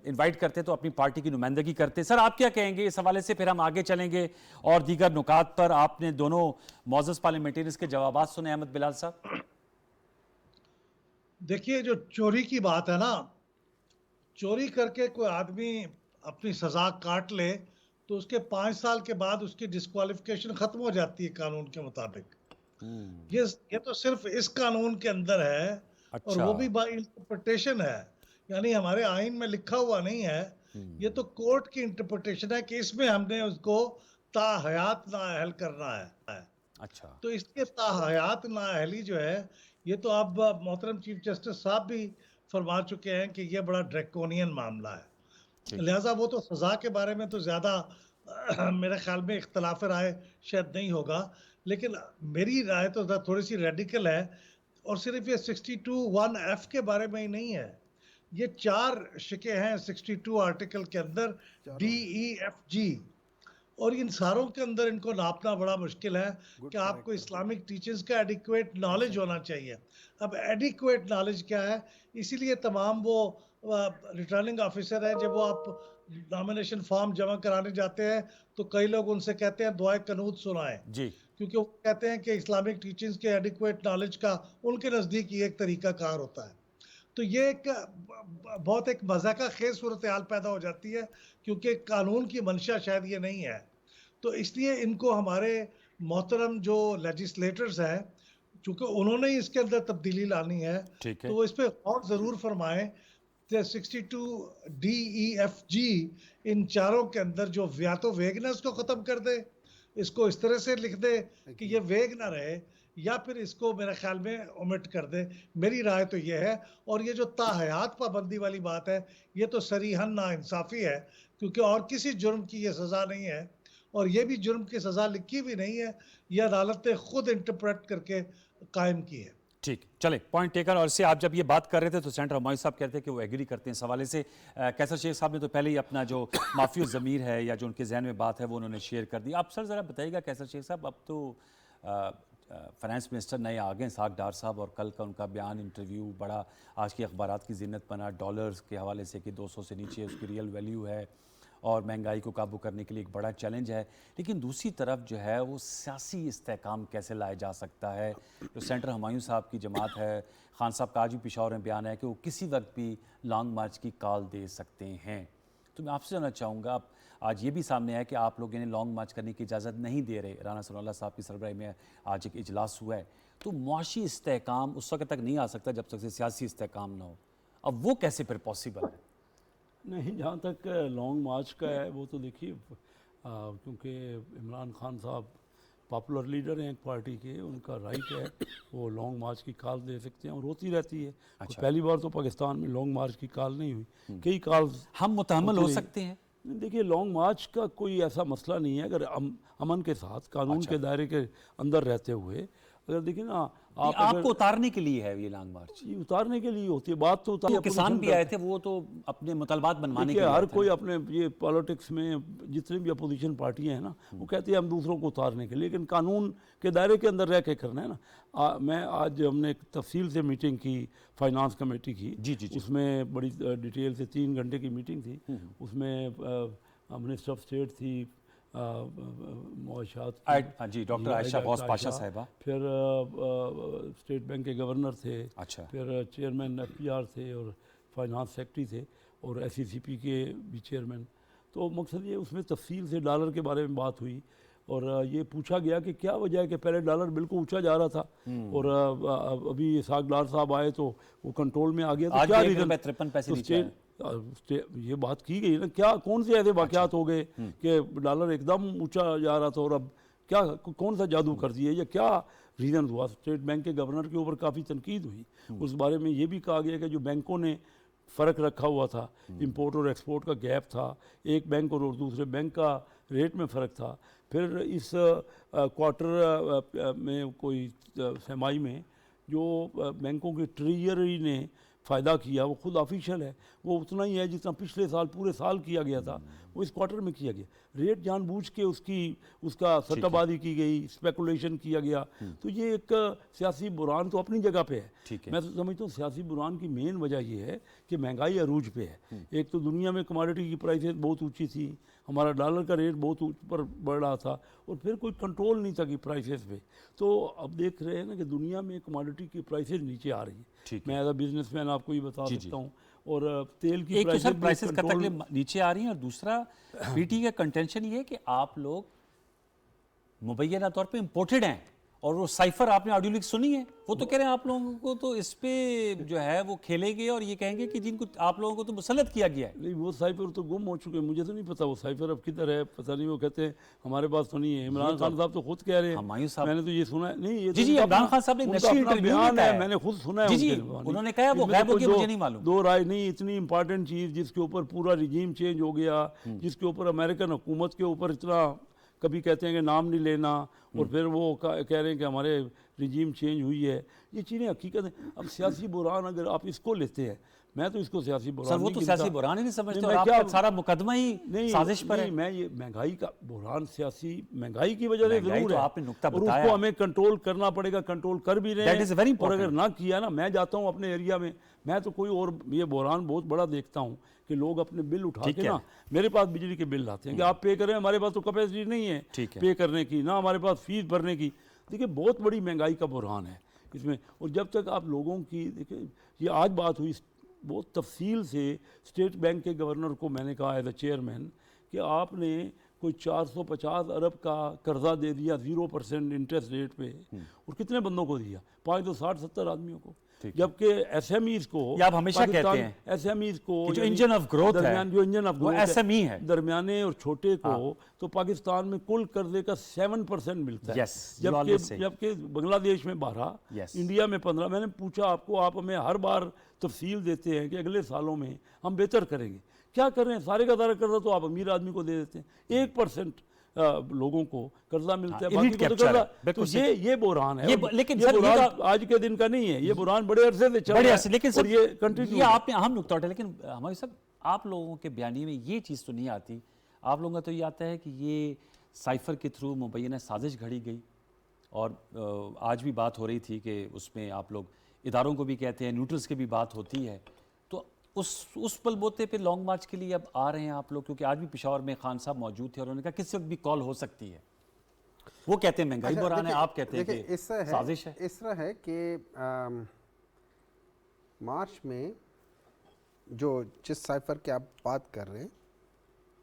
इनवाइट करते हैं तो अपनी पार्टी की नुमाइंदगी करते हैं। सर आप क्या कहेंगे इस हवाले से? फिर हम आगे चलेंगे और दीगर नुकात पर। आपने दोनों मौजूद पार्लियामेंटेरियंस के जवाब सुने, अहमद बिलाल साहब। देखिए, जो चोरी की बात है ना, चोरी करके कोई आदमी अपनी सजा काट ले तो उसके 5 साल के बाद उसकी डिस्क्वालिफिकेशन खत्म हो जाती है कानून के मुताबिक। ये तो सिर्फ इस कानून के अंदर है, और अच्छा। वो भी बाय इंटरप्रिटेशन है, यानी हमारे आइन में लिखा हुआ नहीं है। ये तो कोर्ट की इंटरप्रिटेशन है कि इसमें हमने उसको ताहयात नाअहल करना है। अच्छा, तो इसके ताहयात नाअहली जो है, ये तो अब मोहतरम चीफ जस्टिस साहब भी फरमा चुके हैं कि ये बड़ा ड्रैकोनियन मामला है। लिहाजा वो तो सज़ा के बारे में तो ज़्यादा मेरे ख्याल में इख्तलाफ राय शायद नहीं होगा, लेकिन मेरी राय तो थोड़ी सी रेडिकल है। और सिर्फ ये 62(1)(f के बारे में ही नहीं है, ये 4 शिके हैं 62 आर्टिकल के अंदर, DEFG, और इन सारों के अंदर इनको नापना बड़ा मुश्किल है कि आपको इस्लामिक टीचर्स का एडिक्वेट नॉलेज होना चाहिए। अब एडिक्वेट नॉलेज क्या है? इसीलिए तमाम वो रिटर्निंग ऑफिसर हैं, जब वो आप नॉमिनेशन फॉर्म जमा कराने जाते हैं तो कई लोग उनसे कहते हैं दुआए कनूत सुनाएं, जी। क्योंकि वो कहते हैं कि इस्लामिक टीचिंग्स के एडिक्वेट नॉलेज का उनके नज़दीक ये एक तरीका कार होता है। तो ये एक बहुत एक मज़ाक़ा खेज़ सूरत हाल पैदा हो जाती है, क्योंकि कानून की मंशा शायद ये नहीं है। तो इसलिए इनको हमारे मोहतरम जो लेजिस्लेटर्स हैं, चूँकि उन्होंने ही इसके अंदर तब्दीली लानी है, ठीक है। तो वो इस पे गौर ज़रूर फरमाएँ कि 62 डी, ई, एफ, जी इन चारों के अंदर जो या तो वेगनेस को ख़त्म कर दे, इसको इस तरह से लिख दे कि ये वेग ना रहे, या फिर इसको मेरे ख़्याल में ओमिट कर दे। मेरी राय तो ये है। और ये जो ताहयात पाबंदी वाली बात है, ये तो सरीहन नाइंसाफ़ी है, क्योंकि और किसी जुर्म की ये सज़ा नहीं है, और ये भी जुर्म की सज़ा लिखी भी नहीं है, ये अदालत ने खुद इंटरप्रेट करके कायम की है। ठीक, चले, पॉइंट टेकन। और इससे आप जब ये बात कर रहे थे तो सेनेटर हुमायूं साहब कहते हैं कि वो एग्री करते हैं इस हवाले से। कैसर शेख साहब ने तो पहले ही अपना जो माफियो ज़मीर है या जो उनके जहन में बात है वो उन्होंने शेयर कर दी। आप सर ज़रा बताइएगा कैसर शेख साहब, अब तो फाइनेंस मिनिस्टर नए आ गए साग डार साहब, और कल का उनका बयान, इंटरव्यू बड़ा आज की अखबारात की जिन्नत बना, डॉलर्स के हवाले से कि 200 से नीचे उसकी रियल वैल्यू है और महंगाई को काबू करने के लिए एक बड़ा चैलेंज है। लेकिन दूसरी तरफ जो है वो सियासी इस्तेहकाम कैसे लाया जा सकता है। जो सेनेटर हुमायूं साहब की जमात है, खान साहब का आज भी पेशावर में बयान है कि वो किसी वक्त भी लॉन्ग मार्च की कॉल दे सकते हैं। तो मैं आपसे जानना चाहूँगा, आज ये भी सामने है कि आप लोग इन्हें लॉन्ग मार्च करने की इजाज़त नहीं दे रहे। राना सनाउल्लाह साहब की सरबराही में आज एक इजलास हुआ है, तो मुआशी इस्तेहकाम उस वक्त तक नहीं आ सकता जब तक से सियासी इस्तेहकाम ना हो। अब वो कैसे फिर पॉसिबल है? नहीं, जहाँ तक लॉन्ग मार्च का है वो तो देखिए, क्योंकि इमरान खान साहब पॉपुलर लीडर हैं एक पार्टी के, उनका राइट है, वो लॉन्ग मार्च की कॉल दे सकते हैं और होती रहती है। अच्छा। पहली बार तो पाकिस्तान में लॉन्ग मार्च की कॉल नहीं हुई, कई कॉल्स हम मुतहम्मल हो होती रही। सकते हैं? देखिए, लॉन्ग मार्च का कोई ऐसा मसला नहीं है, अगर अमन के साथ कानून के दायरे के अंदर रहते हुए, अगर देखिए ना आप आपको उतारने के लिए है ये लॉन्ग मार्च? ये उतारने के लिए होती है बात, तो तो किसान भी आए थे, वो तो अपने मुतालबात बनवाने के देखिए, लिए हर आए थे कोई ना? अपने ये पॉलिटिक्स में जितनी भी अपोजिशन पार्टियां हैं ना, वो कहती है हम दूसरों को उतारने के लिए, लेकिन कानून के दायरे के अंदर रह के करना है ना। मैं आज हमने एक तफसील से मीटिंग की, फाइनेंस कमेटी की। जी, जी, जी। उसमें बड़ी डिटेल से 3 घंटे की मीटिंग थी। उसमें मिनिस्टर ऑफ स्टेट थी, मुआशात की, जी, डॉक्टर आयशा गौस पाशा साहिबा। फिर स्टेट बैंक के गवर्नर थे, अच्छा। फिर चेयरमैन एफपीआर थे और फाइनेंस सेक्रेटरी थे, और एसईसीपी के भी चेयरमैन। तो मकसद ये, उसमें तफसील से डॉलर के बारे में बात हुई, और ये पूछा गया कि क्या वजह है कि पहले डॉलर बिल्कुल ऊंचा जा रहा था और अभी साग डार साहब आए तो वो कंट्रोल में आ गया, तो आज क्या भी रीज़न? 53 पैसे तो नीचे आया। ये बात की गई ना, क्या कौन से ऐसे वाक़यात हो गए कि डॉलर एकदम ऊंचा जा रहा था और अब क्या, कौन सा जादू कर दिया, या क्या रीज़न हुआ? स्टेट बैंक के गवर्नर के ऊपर काफ़ी तनकीद हुई। उस बारे में ये भी कहा गया कि जो बैंकों ने फ़र्क रखा हुआ था, इंपोर्ट और एक्सपोर्ट का गैप था, एक बैंक और दूसरे बैंक का रेट में फ़र्क था। फिर इस क्वार्टर में कोई सहमाई में जो बैंकों के ट्रेजरी ने फ़ायदा किया, वो खुद ऑफिशियल है, वो उतना ही है जितना पिछले साल पूरे साल किया गया था, वो इस क्वार्टर में किया गया। रेट जानबूझ के उसका सट्टाबाजी की गई, स्पेकुलेशन किया गया। तो ये एक सियासी बुरान तो अपनी जगह पे है। ठीक है। मैं तो समझता हूँ सियासी बुरान की मेन वजह ये है कि महंगाई अरूज पे है। एक तो दुनिया में कमोडिटी की प्राइसेस बहुत ऊँची थी, हमारा डॉलर का रेट बहुत ऊपर बढ़ रहा था, और फिर कोई कंट्रोल नहीं था कि प्राइसेस पे। तो अब देख रहे हैं ना कि दुनिया में कमोडिटी की प्राइसेस नीचे आ रही है। ठीक मैं एज अ बिजनेसमैन आपको ये बता जी, जी। सकता हूँ। और तेल की एक तो सर प्राइसेस कब तक कंट्रोल, नीचे आ रही हैं, और दूसरा पीटी का कंटेंशन ये है कि आप लोग मुबैना तौर पे इम्पोर्टेड हैं। और वो साइफर आपने ऑडियो लीक सुनी है, वो तो कह रहे हैं आप लोगों को तो इस पे जो है वो खेलेंगे और ये कहेंगे कि जिनको आप लोगों को तो मुसल्लत किया गया है। नहीं, वो साइफर तो गुम हो चुके हैं, मुझे तो नहीं पता वो साइफर अब किधर है, पता नहीं। वो कहते हैं हमारे पास तो नहीं है। इमरान खान साहब तो खुद कह रहे हैं, हुमायूं साहब, मैंने तो ये सुना है। नहीं, ये जी तो जी, उनका इमरान अपना- खान साहब ने उनका नशरी अपना इंटरव्यू में बयान कहा है, है। मैंने खुद सुना है जी जी, उनके ज़बानी। उन्होंने कहा वो इसमें गैब तो हो गया, कोई मुझे नहीं मालूम। दो राय नहीं, इतनी इंपॉर्टेंट चीज़ जिसके ऊपर पूरा रिजीम चेंज हो गया, जिसके ऊपर अमेरिकन हुकूमत के ऊपर इतना, कभी कहते हैं कि नाम नहीं लेना, और फिर वो कह रहे हैं कि हमारे रिजीम चेंज हुई है। ये चीज़ें हकीकत है। अब सियासी बुरान अगर आप इसको लेते हैं, मैं तो इसको सियासी बुरहान सर वो नहीं तो गिनता। सियासी बुरहान ही नहीं समझते नहीं, और मैं आपका क्या- सारा मुकदमा ही नहीं साजिश पर नहीं, है। मैं ये महंगाई का बुरहान सियासी महंगाई की वजह से महंगाई जरूर तो है, आपने नुक्ता और बताया। उसको हमें कंट्रोल करना पड़ेगा, कंट्रोल कर भी रहे That हैं। is very और अगर important. ना किया ना, मैं जाता हूँ अपने एरिया में, मैं तो कोई और ये बुरहान बहुत बड़ा देखता हूँ कि लोग अपने बिल उठा ठीक के है। ना मेरे पास बिजली के बिल आते हैं कि आप पे करें, हमारे पास तो कैपेसिटी नहीं है ठीक है। पे करने की, ना हमारे पास फीस भरने की। देखिए बहुत बड़ी महंगाई का बुरहान है इसमें। और जब तक आप लोगों की, देखिए ये आज बात हुई बहुत तफसील से, स्टेट बैंक के गवर्नर को मैंने कहा एज अ चेयरमैन कि आपने कोई 450 अरब का कर्जा दे दिया 0% इंटरेस्ट रेट पे, और कितने बंदों को दिया? 5 तो 60-70 आदमियों को। जबकि एसएमईज को, ये आप हमेशा कहते हैं एसएमईज को कि जो यानी इंजन ऑफ ग्रोथ है, दरमियान, जो इंजन ऑफ वो ग्रोथ SME है। दरमियाने और छोटे को तो पाकिस्तान में कुल कर्जे का 7% मिलता है। Yes, you always say. जबकि बांग्लादेश में 12, Yes. इंडिया में 15। मैंने पूछा आपको, आप हमें हर बार तफसील देते हैं कि अगले सालों में हम बेहतर करेंगे। क्या कर रहे हैं? सारे का सारा कर्जा तो आप अमीर आदमी को दे देते हैं। 1% लोगों को कर्जा मिलता है, हाँ, बाकी elite को तो capture है, कर्जा। तो बिल्कुल ये बुरहान है। ये और लेकिन ये सर, ये बुरहान तो- आज के दिन का नहीं है, ये बुरहान बड़े अरसे से चल बड़े रहा अरसे, है। लेकिन और सर ये कंटिन्यू ये आपने अहम नुकता उठाया, लेकिन हमारे साहब आप लोगों के बयानी में ये चीज़ तो नहीं आती। आप लोगों का तो ये आता है कि ये साइफर के थ्रू मुबैना साजिश घड़ी गई, और आज भी बात हो रही थी कि उसमें आप लोग इदारों को भी कहते हैं, न्यूट्रल्स की भी बात होती है। तो उस बलबोते पे लॉन्ग मार्च के लिए अब आ रहे हैं आप लोग, क्योंकि आज भी पेशावर में खान साहब मौजूद थे और उन्होंने कहा किसी वक्त भी कॉल हो सकती है। वो कहते हैं महंगाई बुरहान है, देखिए- आप कहते हैं देखिए, कि इस तरह साजिश है। इस तरह है कि मार्च में जो जिस साइफर की आप बात कर रहे हैं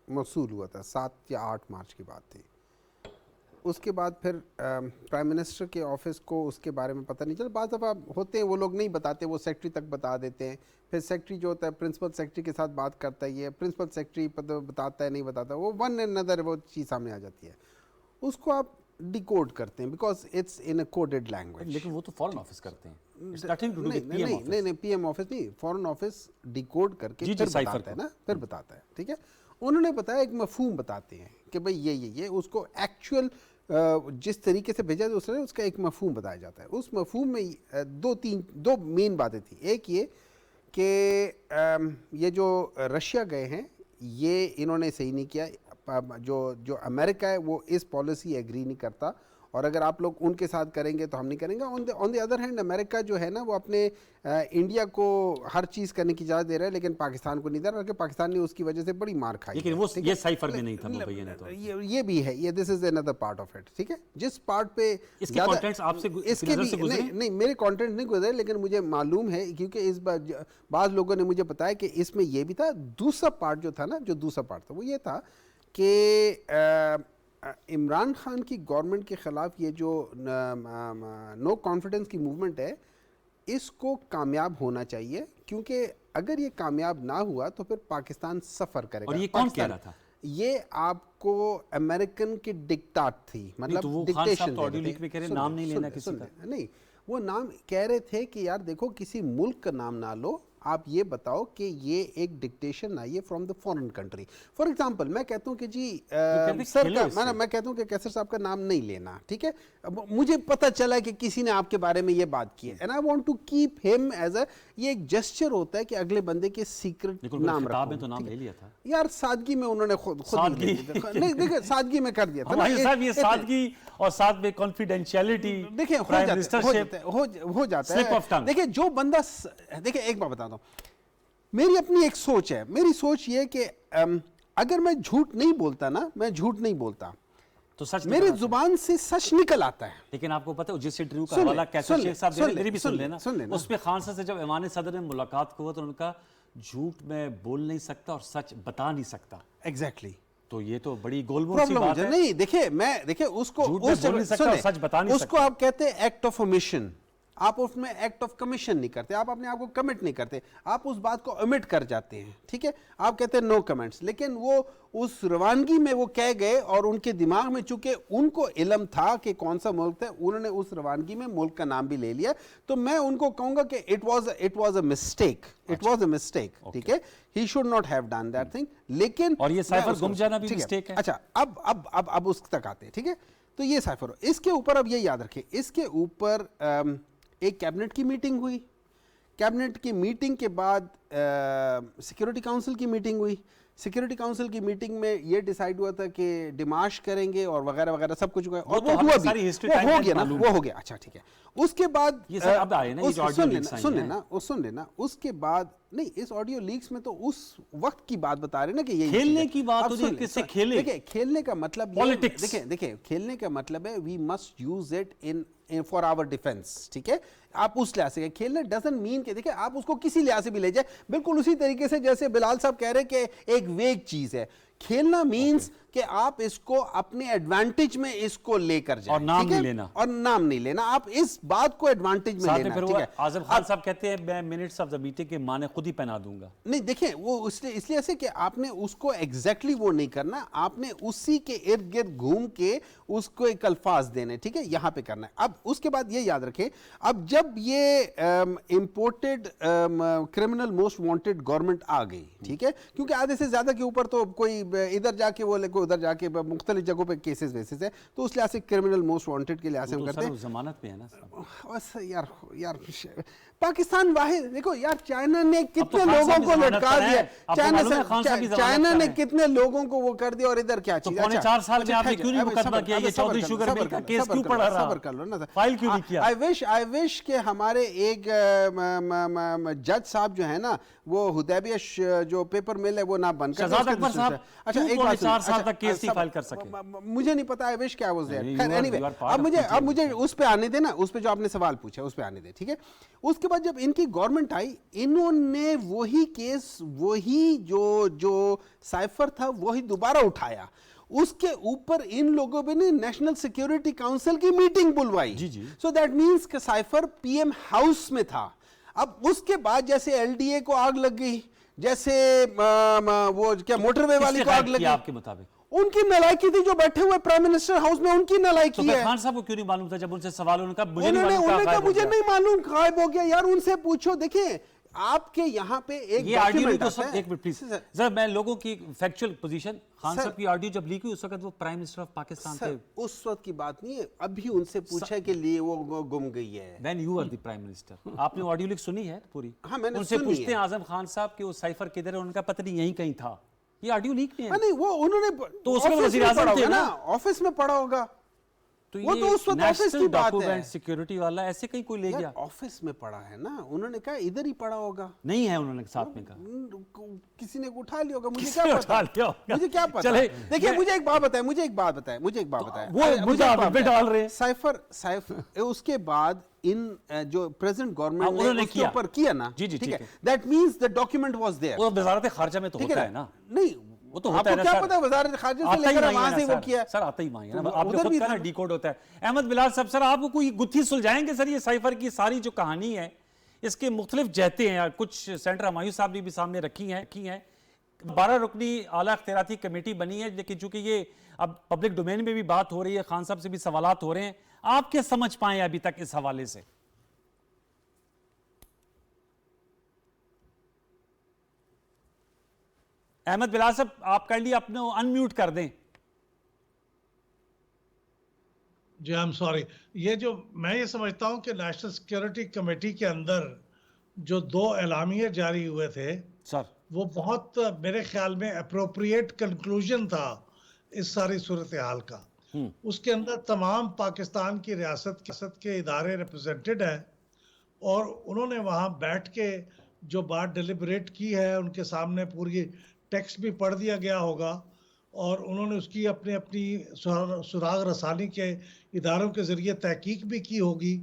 मौसूल हुआ था, 7 या 8 मार्च की बात थी। उसके बाद फिर प्राइम मिनिस्टर के ऑफिस को उसके बारे में पता नहीं चला। बात दफ़ा होते हैं वो लोग नहीं बताते, वो सेक्रेटरी तक बता देते हैं। फिर सेक्रेटरी जो होता है प्रिंसिपल सेक्रेटरी के साथ बात करता है, ये प्रिंसिपल सेक्रेटरी बताता है नहीं बताता, वो वन एंड अनदर वो चीज़ सामने आ जाती है। उसको आप डिकोड करते हैं because it's in a coded language. लेकिन वो तो फॉरेन ऑफिस करते हैं। It's nothing to do with PM नहीं office. नहीं नहीं, पीएम ऑफिस नहीं, फॉरेन ऑफिस डिकोड करके जी, फिर साइफर बताता है को। ना, फिर बताता है। ठीक है, उन्होंने बताया एक मफहूम बताते हैं कि भाई ये उसको एक्चुअल जिस तरीके से भेजा दूसरे उसका एक मफहूम बताया जाता है। उस मफहूम में दो मेन बातें थी। एक ये कि ये जो रशिया गए हैं ये इन्होंने सही नहीं किया। जो अमेरिका है वो इस पॉलिसी एग्री नहीं करता, और अगर आप लोग उनके साथ करेंगे तो हम नहीं करेंगे। On the other hand America जो है ना वो अपने इंडिया को हर चीज़ करने की इजाज़त दे रहा है, लेकिन पाकिस्तान को नहीं दे रहा, क्योंकि पाकिस्तान ने उसकी वजह से बड़ी मार खाई। लेकिन है, वो ठीक ये है? साइफर में नहीं था मुबैना तो। ये भी है, ये this is another part of it. ठीक है, जिस पार्ट पे इसके ज़्यादा- contents आपसे इसके नज़र भी से गुजरे? नहीं मेरे कंटेंट नहीं गुजरे, लेकिन मुझे मालूम है क्योंकि इस बार बाद लोगों ने मुझे बताया कि इसमें ये भी था। दूसरा पार्ट जो था ना, जो दूसरा पार्ट था वो ये था कि इमरान खान की गवर्नमेंट के ख़िलाफ़ ये जो नो कॉन्फिडेंस की मूवमेंट है इसको कामयाब होना चाहिए, क्योंकि अगर ये कामयाब ना हुआ तो फिर पाकिस्तान सफ़र करेगा। और ये कौन कह पाकिस्तान- रहा था? ये आपको अमेरिकन की डिक्टाट थी, मतलब तो वो खान साहब डिक्टेशन तो दे ऑडियो रहे लीक थे। में कह रहे सुन नाम ले, नहीं सुन लेना ले, किसी सुन का। ले। नहीं, वो नाम कह रहे थे कि यार देखो किसी मुल्क का नाम ना लो, आप ये बताओ कि ये एक डिक्टेशन आई है from the foreign country. For example मैं कहता हूँ कि जी कहते सर खेलो का इससे। मैं कहता हूँ कि कैसर साहब का नाम नहीं लेना, ठीक है। अब मुझे पता चला कि किसी ने आपके बारे में ये बात की है, and I want to keep him as a, ये एक जेस्चर होता है कि अगले बंदे के सीक्रेट लेकिन नाम किताब में रखो। तो नाम ठीक ले है? लिया था। यार सादगी में उन्होंने खुद ही सादगी। ले लिया था। नहीं देखिए सादगी में कर दिया था ना। हमारे साहब ये इतने- सादगी और साथ में कॉन्फिडेंशियलिटी, देखिए हो प्राइम जाता है, मिनिस्टरशिप, हो जाता Slip of है। tongue. देखिए जो बंदा देखिए एक बात बताता हूँ, मेरी अपनी एक सोच है। मेरी सोच ये है कि अगर मैं झूठ नहीं बोलता ना, मैं झूठ नहीं बोलता, तो सच मेरे निकला था। जुबान से सच निकल आता है। लेकिन आपको पता है जिस इंटरव्यू का सुन ले, हवाला कैसे सुन ले, शेख साहब दे सुन रहे हैं, ले, मेरी भी सुन सुन ले, लेना। सुन लेना। उस पे खान साहब से जब ऐवान सदर में मुलाकात हुआ तो उनका झूठ में बोल नहीं सकता और सच बता नहीं सकता। एग्जैक्टली तो ये तो बड़ी गोलमोल सी प्रॉब्लम बात है। है। नहीं देखिए उसको झूठ में उस बोल नहीं जगह- सकता और सुनिए, सच बता नहीं उसको सकता। आप कहते हैं एक्ट ऑफ ओमिशन। आप उसमें एक्ट ऑफ कमीशन नहीं करते, आप अपने आप को कमिट नहीं करते, आप उस बात को ओमिट कर जाते हैं। ठीक है, आप कहते हैं नो कमेंट्स, लेकिन वो उस रवानगी में वो कह गए और उनके दिमाग में चूंकि उनको इल्म था कि कौन सा मुल्क है, उन्होंने उस रवानगी में मुल्क का नाम भी ले लिया। तो मैं उनको कहूंगा कि it was a mistake, it was a mistake. ठीक है, he should not have done that thing. लेकिन और ये मैं साइफर उसको- गुम जाना भी ठीक मिस्टेक है। अच्छा, अब उस तक आते हैं। ठीक है, तो ये साइफर, इसके ऊपर अब ये याद रखें, इसके ऊपर एक कैबिनेट की मीटिंग हुई। कैबिनेट की मीटिंग के बाद सिक्योरिटी काउंसिल की मीटिंग हुई। सिक्योरिटी काउंसिल की मीटिंग में ये डिसाइड हुआ था कि डिमाश करेंगे और वगैरह वगैरह सब कुछ हुआ, और तो वो हमें हुआ सारी भी, history वो हो timeline गया ना, मालूम वो है। हो गया। अच्छा ठीक है, उसके बाद ये सब अब आए ना, ये जो audio leaks आई सुन हैं। लेना, सुन लेना, उसके बाद नहीं, इस ऑडियो लीक्स में तो उस वक्त की बात बता रहे ना कि ये खेलने की बात अब हो रही है, सुन ले, किससे सुन- खेले? देखिए खेलने का मतलब ये- Politics। देखिए देखिए खेलने का मतलब है we must use it in for our defence, ठीक है। आप उस लिहाज से खेलने डजंट मीन के, देखिए आप उसको किसी लिहाज से भी ले जाए, बिल्कुल उसी तरीके से जैसे बिलाल साहब कह रहे हैं कि एक वेग चीज है। खेलना मीन्स कि आप इसको अपने एडवांटेज में इसको लेकर जाए, और नाम ठीक है? नहीं लेना। और नाम नहीं लेना, आप इस बात को एडवांटेज में साथ में लेना, फिर ठीक वो है। आजम खान साहब कहते हैं मैं मिनट्स ऑफ द मीटिंग के माने खुद ही पहना दूंगा। नहीं देखिए वो इसलिए ऐसे कि आपने उसको एग्जैक्टली वो नहीं करना, आपने उसी के इर्द गिर्द घूम के उसको एक अल्फाज देने, ठीक है, यहां पे करना है। अब उसके बाद ये याद रखें, अब जब ये imported criminal most wanted government आ गई, ठीक है, क्योंकि आधे से ज्यादा के ऊपर तो कोई इधर जाके वो कोई उधर जाके मुख्तलिफ जगहों पे केसेस वेसेस है, तो उस लिहाज से क्रिमिनल मोस्ट वांटेड के लिहाज से हम तो करते सर हैं। वो जमानत पे है ना साहब। बस यार पाकिस्तान वाहिद, देखो यार चाइना ने कितने खान लोगों साहब को भी जमानत लटका पर हैं। दिया, आपको चाइना मालूम है खान साहब भी से जमानत चाइना पर ने हैं। कितने लोगों को वो कर दिया, और इधर क्या चीज। पौने 4 साल में आपने क्यों नहीं मुकदमा किया? ये चौधरी शुगर मिल का केस क्यों पड़ा रहा? सबर कर लो ना, फाइल क्यों नहीं किया? आई विश के हमारे एक जज साहब जो है ना, वो हुदैबिया जो पेपर मिल है वो ना बंद कर। शहजाद अकबर साहब अच्छा क्यों एक पौने बात 4 साल अच्छा, तक केस नहीं सबर- फाइल कर सके? मुझे नहीं पता, आई विश क्या वो नहीं, खैर you are- anyway, you are part अब of मुझे PTI। उस पे आने देना, उस पे जो आपने सवाल पूछा उस पे आने दे, ठीक है। उसके बाद जब इनकी गवर्नमेंट आई, इन्होंने वही केस, वही जो साइफर था वही दोबारा उठाया। उसके ऊपर इन लोगों ने नेशनल सिक्योरिटी काउंसिल की मीटिंग बुलवाई। जी, जी। सो दैट मींस कि साइफर पीएम हाउस में था। अब उसके बाद जैसे एलडीए को आग लग गई, जैसे वो क्या मोटरवे वाली किसने को आग गायब लग किया गई, आपके मुताबिक? उनकी नलायकी थी, जो बैठे हुए प्राइम मिनिस्टर हाउस में उनकी तो नलायकी फिर है। खान साहब को क्यों नहीं मालूम था जब उनसे सवाल उनका मुझे नहीं उन्होंने मालूम उन्होंने कहा कहा गायब हो मुझे गया। नहीं मालूम गायब हो गया। यार उनसे पूछो, देखिए आपके यहाँ पे एक ये ऑडियो डॉक्यूमेंट तो आता सब है। एक मिनट प्लीज सर, मैं लोगों की फैक्चुअल पोजीशन, खान सर- साहब की ऑडियो जब लीक हुई उस वक्त वो प्राइम मिनिस्टर ऑफ पाकिस्तान थे। सर, उस वक्त की बात नहीं है, अभी उनसे पूछा के लिए वो गुम गई है। When you are the prime minister, आपने ऑडियो लीक सुनी है पूरी? हाँ, मैंने उनसे सुनी पूछते है। हैं आजम खान साहब कि वो साइफर किधर है, उनका पता नहीं यहीं कहीं था। ये ऑडियो लीक नहीं हाँ, है नहीं वो उन्होंने तो उसमें ऑफिस वज़ीर में आज़म पढ़ा थे होगा ना? ऑफिस में पढ़ा होगा। तो वो ये तो उस वक्त ऑफिस नेशनल की बात है। डॉक्यूमेंट सिक्योरिटी वाला ऐसे कहीं कोई ले यार गया? ऑफिस में पढ़ा है ना, उन्होंने कहा इधर ही पढ़ा होगा। नहीं है, उन्होंने साथ में कहा। किसी ने उठा लिया होगा, मुझे किसी क्या ने पता, उठा लिया होगा। मुझे क्या पता। चले, देखिए मैं- मुझे एक बात बताए, मुझे एक बात बताए वो मुझे आप पे डाल रहे हैं। साइफर उसके बाद इन जो प्रेजेंट गवर्नमेंट हाँ, ने उन्होंने उसके किया। ऊपर किया ना, जी, जी, ठीक ठीक है, है। That means the document was there, वो वजारत खारजा में तो ठीक होता है ना? नहीं वो तो होता है आपको ना क्या सर। पता वजारत खारजा से आता ही लेकर वहीं है वहां ना से वो सर। किया। सर आता ही वहीं है ना, तो आपने उधर खुद भी कहा था ना ना। डिकोड होता है। अहमद बिलाल साहब, सर आपको कोई गुत्थी सुलझाएंगे सर ये साइफर की सारी जो कहानी है, इसके मुख्तलिफ जहते हैं, कुछ सेंटर हमायूं साहब ने भी सामने रखी हैं। 12 रुकनी आला इख्तियाराती कमेटी बनी है, लेकिन चूंकि ये अब पब्लिक डोमेन में भी बात हो रही है, खान साहब से भी सवालात हो रहे हैं, आप क्या समझ पाए अभी तक इस हवाले से? अहमद बिलाल साहब आप कर लिए, अपने अनम्यूट कर दें। जी आई एम सॉरी, ये जो मैं ये समझता हूँ कि नेशनल सिक्योरिटी कमेटी के अंदर जो 2 एलामिये जारी हुए थे, सर वो बहुत मेरे ख्याल में अप्रोप्रिएट कंक्लूजन था इस सारी सूरत हाल का। उसके अंदर तमाम पाकिस्तान की रियासत के इदारे रिप्रेजेंटेड हैं, और उन्होंने वहाँ बैठ के जो बात डिलिबरेट की है, उनके सामने पूरी टेक्स्ट भी पढ़ दिया गया होगा, और उन्होंने उसकी अपनी अपनी सुराग रसानी के इदारों के ज़रिए तहकीक भी की होगी,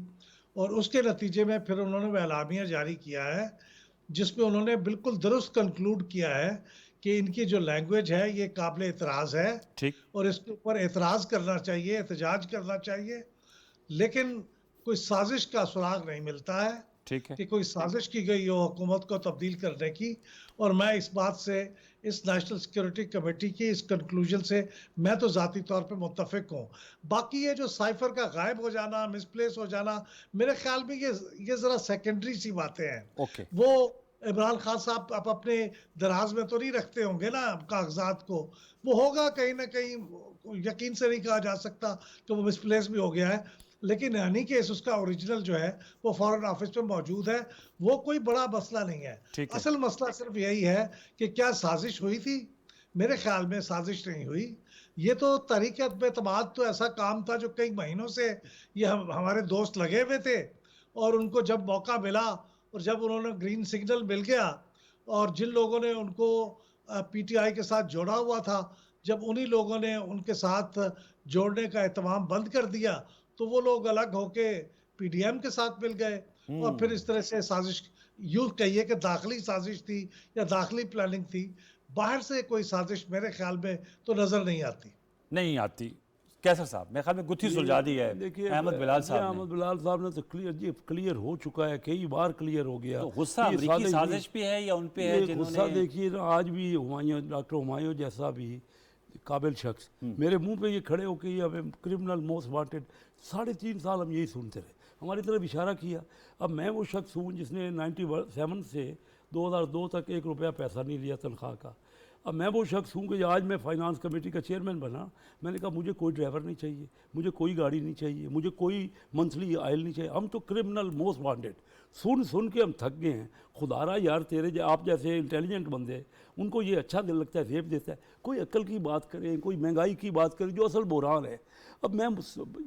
और उसके नतीजे में फिर उन्होंने वह एलामिया जारी किया है जिसमें उन्होंने बिल्कुल दुरुस्त कंक्लूड किया है कि इनकी जो लैंग्वेज है ये काबिल एतराज़ है, ठीक, और इसके ऊपर एतराज़ करना चाहिए, एहतजाज करना चाहिए, लेकिन कोई साजिश का सुराग नहीं मिलता है ठीक है। कि कोई साजिश की गई हो हुकूमत को तब्दील करने की। और मैं इस बात से, इस नेशनल सिक्योरिटी कमेटी की इस कंक्लूजन से मैं तो ज़ाती तौर पे मुत्तफिक हूँ। बाकी ये जो साइफर का गायब हो जाना, मिसप्लेस हो जाना, मेरे ख्याल में ये ज़रा सेकेंडरी सी बातें हैं। ओके, वो इमरान खान साहब आप अपने दराज में तो नहीं रखते होंगे ना कागजात को, वो होगा कहीं ना कहीं, यकीन से नहीं कहा जा सकता कि वो मिसप्लेस भी हो गया है, लेकिन हनी केस उसका ओरिजिनल जो है वो फॉरेन ऑफिस में मौजूद है। वो कोई बड़ा मसला नहीं है। ठीक है। असल मसला सिर्फ यही है कि क्या साजिश हुई थी? मेरे ख्याल में साजिश नहीं हुई। ये तो तहरीक एतमाद तो ऐसा काम था जो कई महीनों से ये हमारे दोस्त लगे हुए थे, और उनको जब मौका मिला और जब उन्होंने ग्रीन सिग्नल मिल गया, और जिन लोगों ने उनको पीटीआई के साथ जोड़ा हुआ था, जब उन्हीं लोगों ने उनके साथ जोड़ने का एहतमाम बंद कर दिया, तो वो लोग अलग होके पीडीएम के साथ मिल गए, और फिर इस तरह से साजिश, यूं कहिए कि दाखिली साजिश थी या दाखिली प्लानिंग थी। बाहर से कोई साजिश मेरे ख्याल में तो नजर नहीं आती। नहीं आती। कैसर साहब, मेरे ख्याल में गुत्थी सुलझा दी है देखिए अहमद बिलाल साहब ने। अहमद बिलाल साहब ने तो क्लियर हो चुका है, कई बार क्लियर हो गया। तो गुस्सा ये अमरीकी साजिश भी है या उन पे है ये गुस्सा जिन्होंने? देखिए ना, आज भी हुमायूं, डॉक्टर हुमायूं जैसा भी काबिल शख्स मेरे मुंह पे ये खड़े होकर ये हमें क्रिमिनल मोस्ट वांटेड, 3.5 साल हम यही सुनते रहे, हमारी तरफ इशारा किया। अब मैं वो शख्स हूँ जिसने 97 से 2002 तक 1 रुपया पैसा नहीं लिया तनख्वाह का। अब मैं वो शख्स हूँ कि आज मैं फाइनेंस कमेटी का चेयरमैन बना, मैंने कहा मुझे कोई ड्राइवर नहीं चाहिए, मुझे कोई गाड़ी नहीं चाहिए, मुझे कोई मंथली आयल नहीं चाहिए। हम तो क्रिमिनल मोस्ट वांटेड सुन सुन के हम थक गए हैं। खुदारा यार, तेरे आप जैसे इंटेलिजेंट बंदे, उनको ये अच्छा दिल लगता है, रेप देता है। कोई अक्ल की बात करे, कोई महंगाई की बात करे, जो असल बुरान है। अब मैं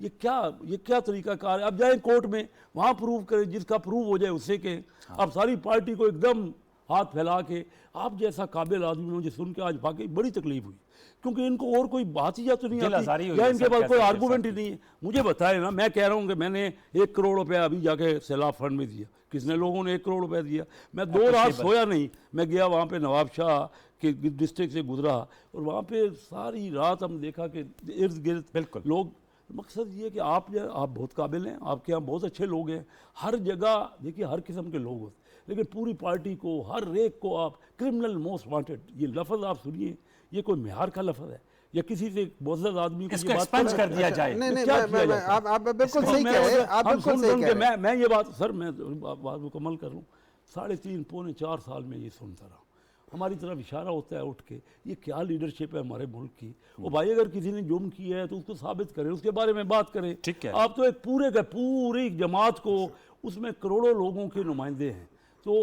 ये क्या तरीकाकार है? अब जाए कोर्ट में, वहाँ प्रूव करें, जिसका प्रूव हो जाए उससे कहें। अब सारी पार्टी को एकदम हाथ फैला के, आप जैसा काबिल आदमी मुझे सुन के आज वाकई बड़ी तकलीफ हुई, क्योंकि इनको और कोई बात ही या तो नहीं आती या इनके पास कोई आर्गूमेंट ही नहीं है। मुझे बताए ना, मैं कह रहा हूँ कि मैंने 1 करोड़ रुपया अभी जाके सैलाब फंड में दिया। किसने? लोगों ने 1 करोड़ रुपया दिया। मैं 2 रात सोया नहीं, मैं गया वहाँ पे नवाब शाह के डिस्ट्रिक्ट से गुजरा, और वहाँ पे सारी रात हम देखा कि इर्द गिर्द बिल्कुल लोग। मकसद ये कि आप बहुत काबिल हैं, आपके यहाँ बहुत अच्छे लोग हैं, हर जगह देखिए हर किस्म के लोग होते, लेकिन पूरी पार्टी को, हर एक को आप क्रिमिनल मोस्ट वांटेड, ये लफ्ज़ आप सुनिए, ये कोई म्यार का लफ्ज़ है या किसी से मुअज़्ज़ज़ आदमी को ये बात कर दिया जाए? नहीं, क्या किया जाए? आप बिल्कुल सही कह रहे हैं, आप बिल्कुल सही कह रहे हैं। मैं ये बात सर, मैं बात मुकम्मल कर लूँ। 3.5 पौने 4 साल में ये सुनता रहा, हमारी तरफ इशारा होता है उठ के, ये क्या लीडरशिप है हमारे मुल्क की। और भाई अगर किसी ने जुर्म किया है तो उसको साबित करें, उसके बारे में बात करें। ठीक है। आप तो एक पूरी जमात को, उसमें करोड़ों लोगों के नुमाइंदे हैं, तो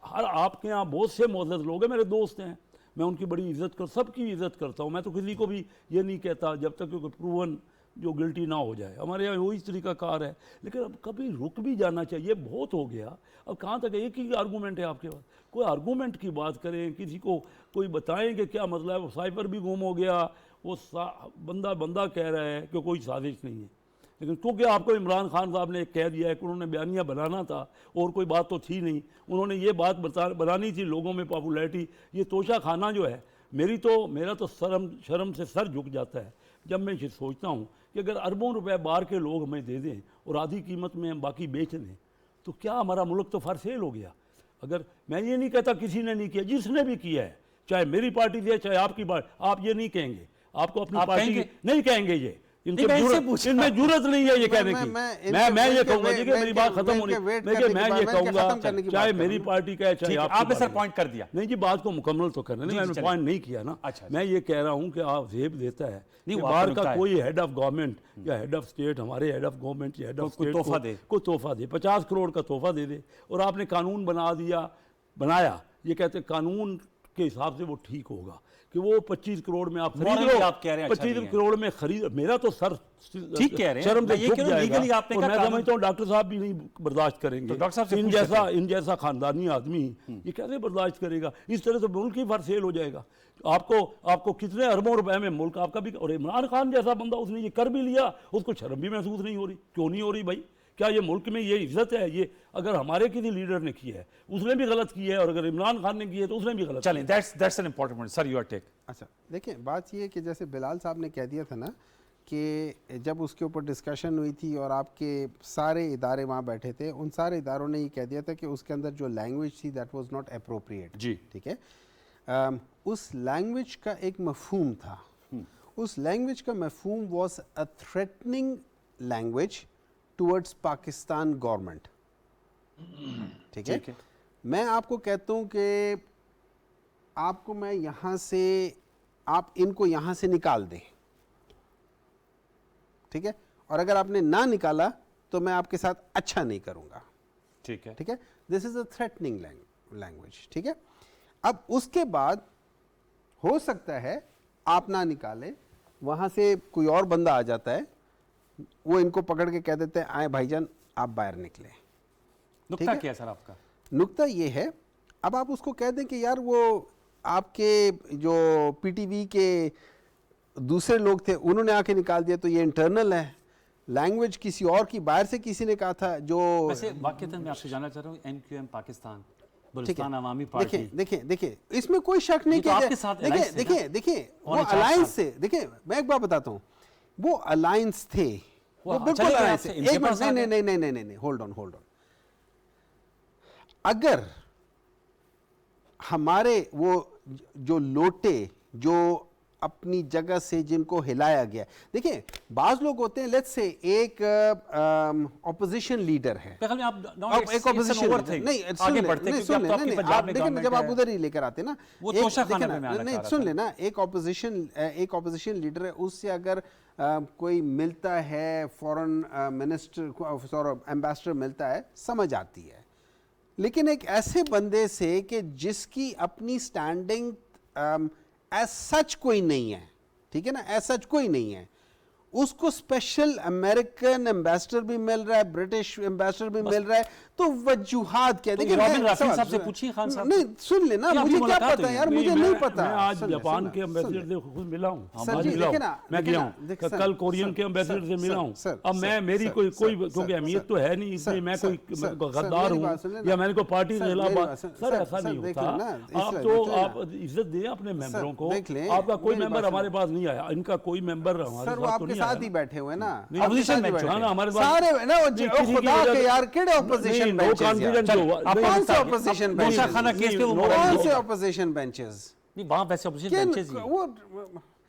हर आपके यहाँ बहुत से मुअज़्ज़ज़ लोग हैं, मेरे दोस्त हैं, मैं उनकी बड़ी इज़्ज़त सबकी इज़्ज़त करता हूँ। मैं तो किसी को भी ये नहीं कहता जब तक कोई प्रूवन जो गिल्टी ना हो जाए। हमारे यहाँ वही तरीका कार है, लेकिन अब कभी रुक भी जाना चाहिए, बहुत हो गया। अब कहाँ तक? एक ही आर्गूमेंट है आपके पास, कोई आर्गूमेंट की बात करें, किसी को कोई बताएं कि क्या मसला है। वो साइफर भी गुम हो गया, वो बंदा कह रहा है कि कोई साजिश नहीं है, लेकिन क्योंकि आपको इमरान खान साहब ने कह दिया है कि उन्होंने बयानिया बनाना था और कोई बात तो थी नहीं, उन्होंने ये बात बनानी थी, लोगों में पॉपुलैरिटी। ये तोशा खाना जो है, मेरा तो शर्म से सर झुक जाता है जब मैं ये सोचता हूँ कि अगर अरबों रुपए बाहर के लोग हमें दे दें और आधी कीमत में हम बाकी बेच दें, तो क्या हमारा मुल्क तो फर सेल हो गया। अगर मैं ये नहीं कहता किसी ने नहीं किया, जिसने भी किया है, चाहे मेरी पार्टी से चाहे आपकी पार्टी, आप ये नहीं कहेंगे, आपको अपनी पार्टी की नहीं कहेंगे। ये इनमें जरूरत नहीं है ये कहने की। मैं ये कहूंगा, देखिए मेरी बात खत्म होनी, लेकिन मैं ये कहूंगा चाहे मेरी पार्टी का है चाहे आपने सर पॉइंट कर दिया। नहीं जी, बात को मुकम्मल तो करना नहीं, मैंने पॉइंट नहीं किया ना। मैं ये कह रहा हूँ कि आप जेब देता है, बाहर का कोई हेड ऑफ गवर्नमेंट या हेड ऑफ स्टेट, हमारे हेड ऑफ गवर्नमेंट या हेड ऑफ स्टेट को तोहफा दे, 50 करोड़ का तोहफा दे दे, और आपने कानून बनाया, ये कहते कानून के हिसाब से वो ठीक होगा कि वो 25 करोड़ में आप खरीद लो, आप कह रहे हैं 25 करोड़ में खरीद, मेरा तो सर ठीक कह रहे हैं, शर्म से झुक जाएगा। आपने और मैं समझता हूँ डॉक्टर साहब भी नहीं बर्दाश्त करेंगे। तो डॉक्टर साहब इन जैसा खानदानी आदमी ये कैसे बर्दाश्त करेगा? इस तरह से मुल्क ही फरसेल हो जाएगा। आपको कितने अरबों रुपए में मुल्क आपका भी, और इमरान खान जैसा बंदा उसने ये कर भी लिया, उसको शर्म भी महसूस नहीं हो रही। क्यों नहीं हो रही भाई? क्या ये मुल्क में ये इज्जत है? ये अगर हमारे किसी लीडर ने किया है उसने भी गलत किया है, और अगर इमरान खान ने किया है तो उसने भी गलत। चलें, that's an important point sir, your take. अच्छा देखिए, बात ये है कि जैसे बिलाल साहब ने कह दिया था ना कि जब उसके ऊपर डिस्कशन हुई थी और आपके सारे इदारे वहाँ बैठे थे, उन सारे इदारों ने ये कह दिया था कि उसके अंदर जो लैंग्वेज थी दैट वाज नॉट अप्रोप्रिएट। जी ठीक है। उस लैंग्वेज का एक मफहूम था, उस लैंग्वेज का मफहूम was a threatening language towards Pakistan government. ठीक है। मैं आपको कहता हूँ कि आपको मैं यहाँ से, आप इनको यहाँ से निकाल दें, ठीक है, और अगर आपने ना निकाला तो मैं आपके साथ अच्छा नहीं करूंगा। ठीक है। ठीक है, this is a threatening language. ठीक है, अब उसके बाद हो सकता है आप ना निकाले, वहां से कोई और बंदा आ जाता है, वो इनको पकड़ के कह देते हैं आए भाईजान आप बाहर निकले। नुक्ता है? क्या है सर आपका? नुक्ता ये है, अब आप उसको कह दें कि यार वो आपके जो पीटीवी के दूसरे लोग थे उन्होंने आके निकाल दिया, तो ये इंटरनल है। लैंग्वेज किसी और की, बाहर से किसी ने कहा था जो। वैसे वाकईतन मैं आपसे जानना चाह रहा हूँ, एमक्यूएम पाकिस्तान, ठीक बलूचिस्तान है, अवामी पार्टी, देखिए इसमें कोई शक नहीं ये तो कि आपके साथ alliance थे ना? देखिए वो और 4 अलायंस साल। से, देखिए मैं एक बात बताता हूँ, वो अलायंस थे, वो चले बिल्कुल गए अलायंस आपसे, थे। इनके एक पास आ मिनट, गए? नहीं, होल्ड ऑन। अगर हमारे वो जो लोटे जो अपनी जगह से जिनको हिलाया गया, देखिए बाज लोग होते हैं, लेट्स से एक ऑपोजिशन लीडर है, मेरे ख्याल में आप अब एक ऑपोजिशन नहीं आगे बढ़ते हैं, क्योंकि अब तो आपकी पंजाब में देखिए गवर्नमेंट जब आप है। उधर ही लेकर आते ना, वो एक- तोशाखाना देखिए पे मैं आना नहीं, चाह रहा सुन था। लेना, एक ऑपोजिशन लीडर है, उससे अगर कोई मिलता है, फॉरेन मिनिस्टर एम्बेसडर मिलता है, समझ आती है। लेकिन एक ऐसे बंदे से कि जिसकी अपनी स्टैंडिंग एज सच कोई नहीं है, ठीक है ना, एज सच कोई नहीं है, उसको स्पेशल अमेरिकन एम्बेसडर भी मिल रहा है, ब्रिटिश एम्बेसडर भी मिल रहा है, तो वजूहात क्या? तो देखिए रॉबिन मैं राफी सवाल साहब से सुन- पूछिए, खान साहब नहीं सुन लेना, ये आपकी मुझे क्या मुलाकात पता हुई? यार, मुझे मैं- नहीं पता। मैं आज सुन ले, जापान सुन ले, के सुन एम्बेसडर ले। से खुद मिला हूँ, सर आज जी, मिला देखिए हूँ, ना, मैं देखिए गया ना, हूँ, देखिए, सर, कल कोरियन सर, के एम्बेसडर से सर, मिला हूँ। सर, अब मैं, मेरी सर, कोई सर, क्योंकि सर, अहमियत तो है नहीं, इसलिए मैं कोई सर, गद्दार मेरी हूँ बात सुन लेना। या मैंने कोई पार्टी के सर, खिलाफ मेरी बात, बात सुन- सर ऐसा सर, नहीं देख होता। लेना, आप देख तो लेना। आप इज्जत दें अपने मेंबरों को, देख लें, आपका कोई मेरी मेंबर बात हमारे सुन। पास नहीं आया, इनका कोई मेंबर हमारे सर वो साथ तो आपके नहीं साथ आया ही ना। बैठे हुए ना, नहीं, आपके opposition साथ ही में बैठे जो हाँ ना, हमारे पास सारे ना, वो नहीं, किसी की खुदा वजह के से- यार केड़े ऑपोजिशन नहीं, नो बेंचेस कॉन्फिडेंस चल, जो आप कौन से अब ऑपोजिशन तोशाखाना बेंचेस? केस पे वो नो, मुकदमा कौन होगा। से ऑपोजिशन बेंचेस? नहीं, वहाँ वैसे ऑपोजिशन बेंचेस ही हैं। वो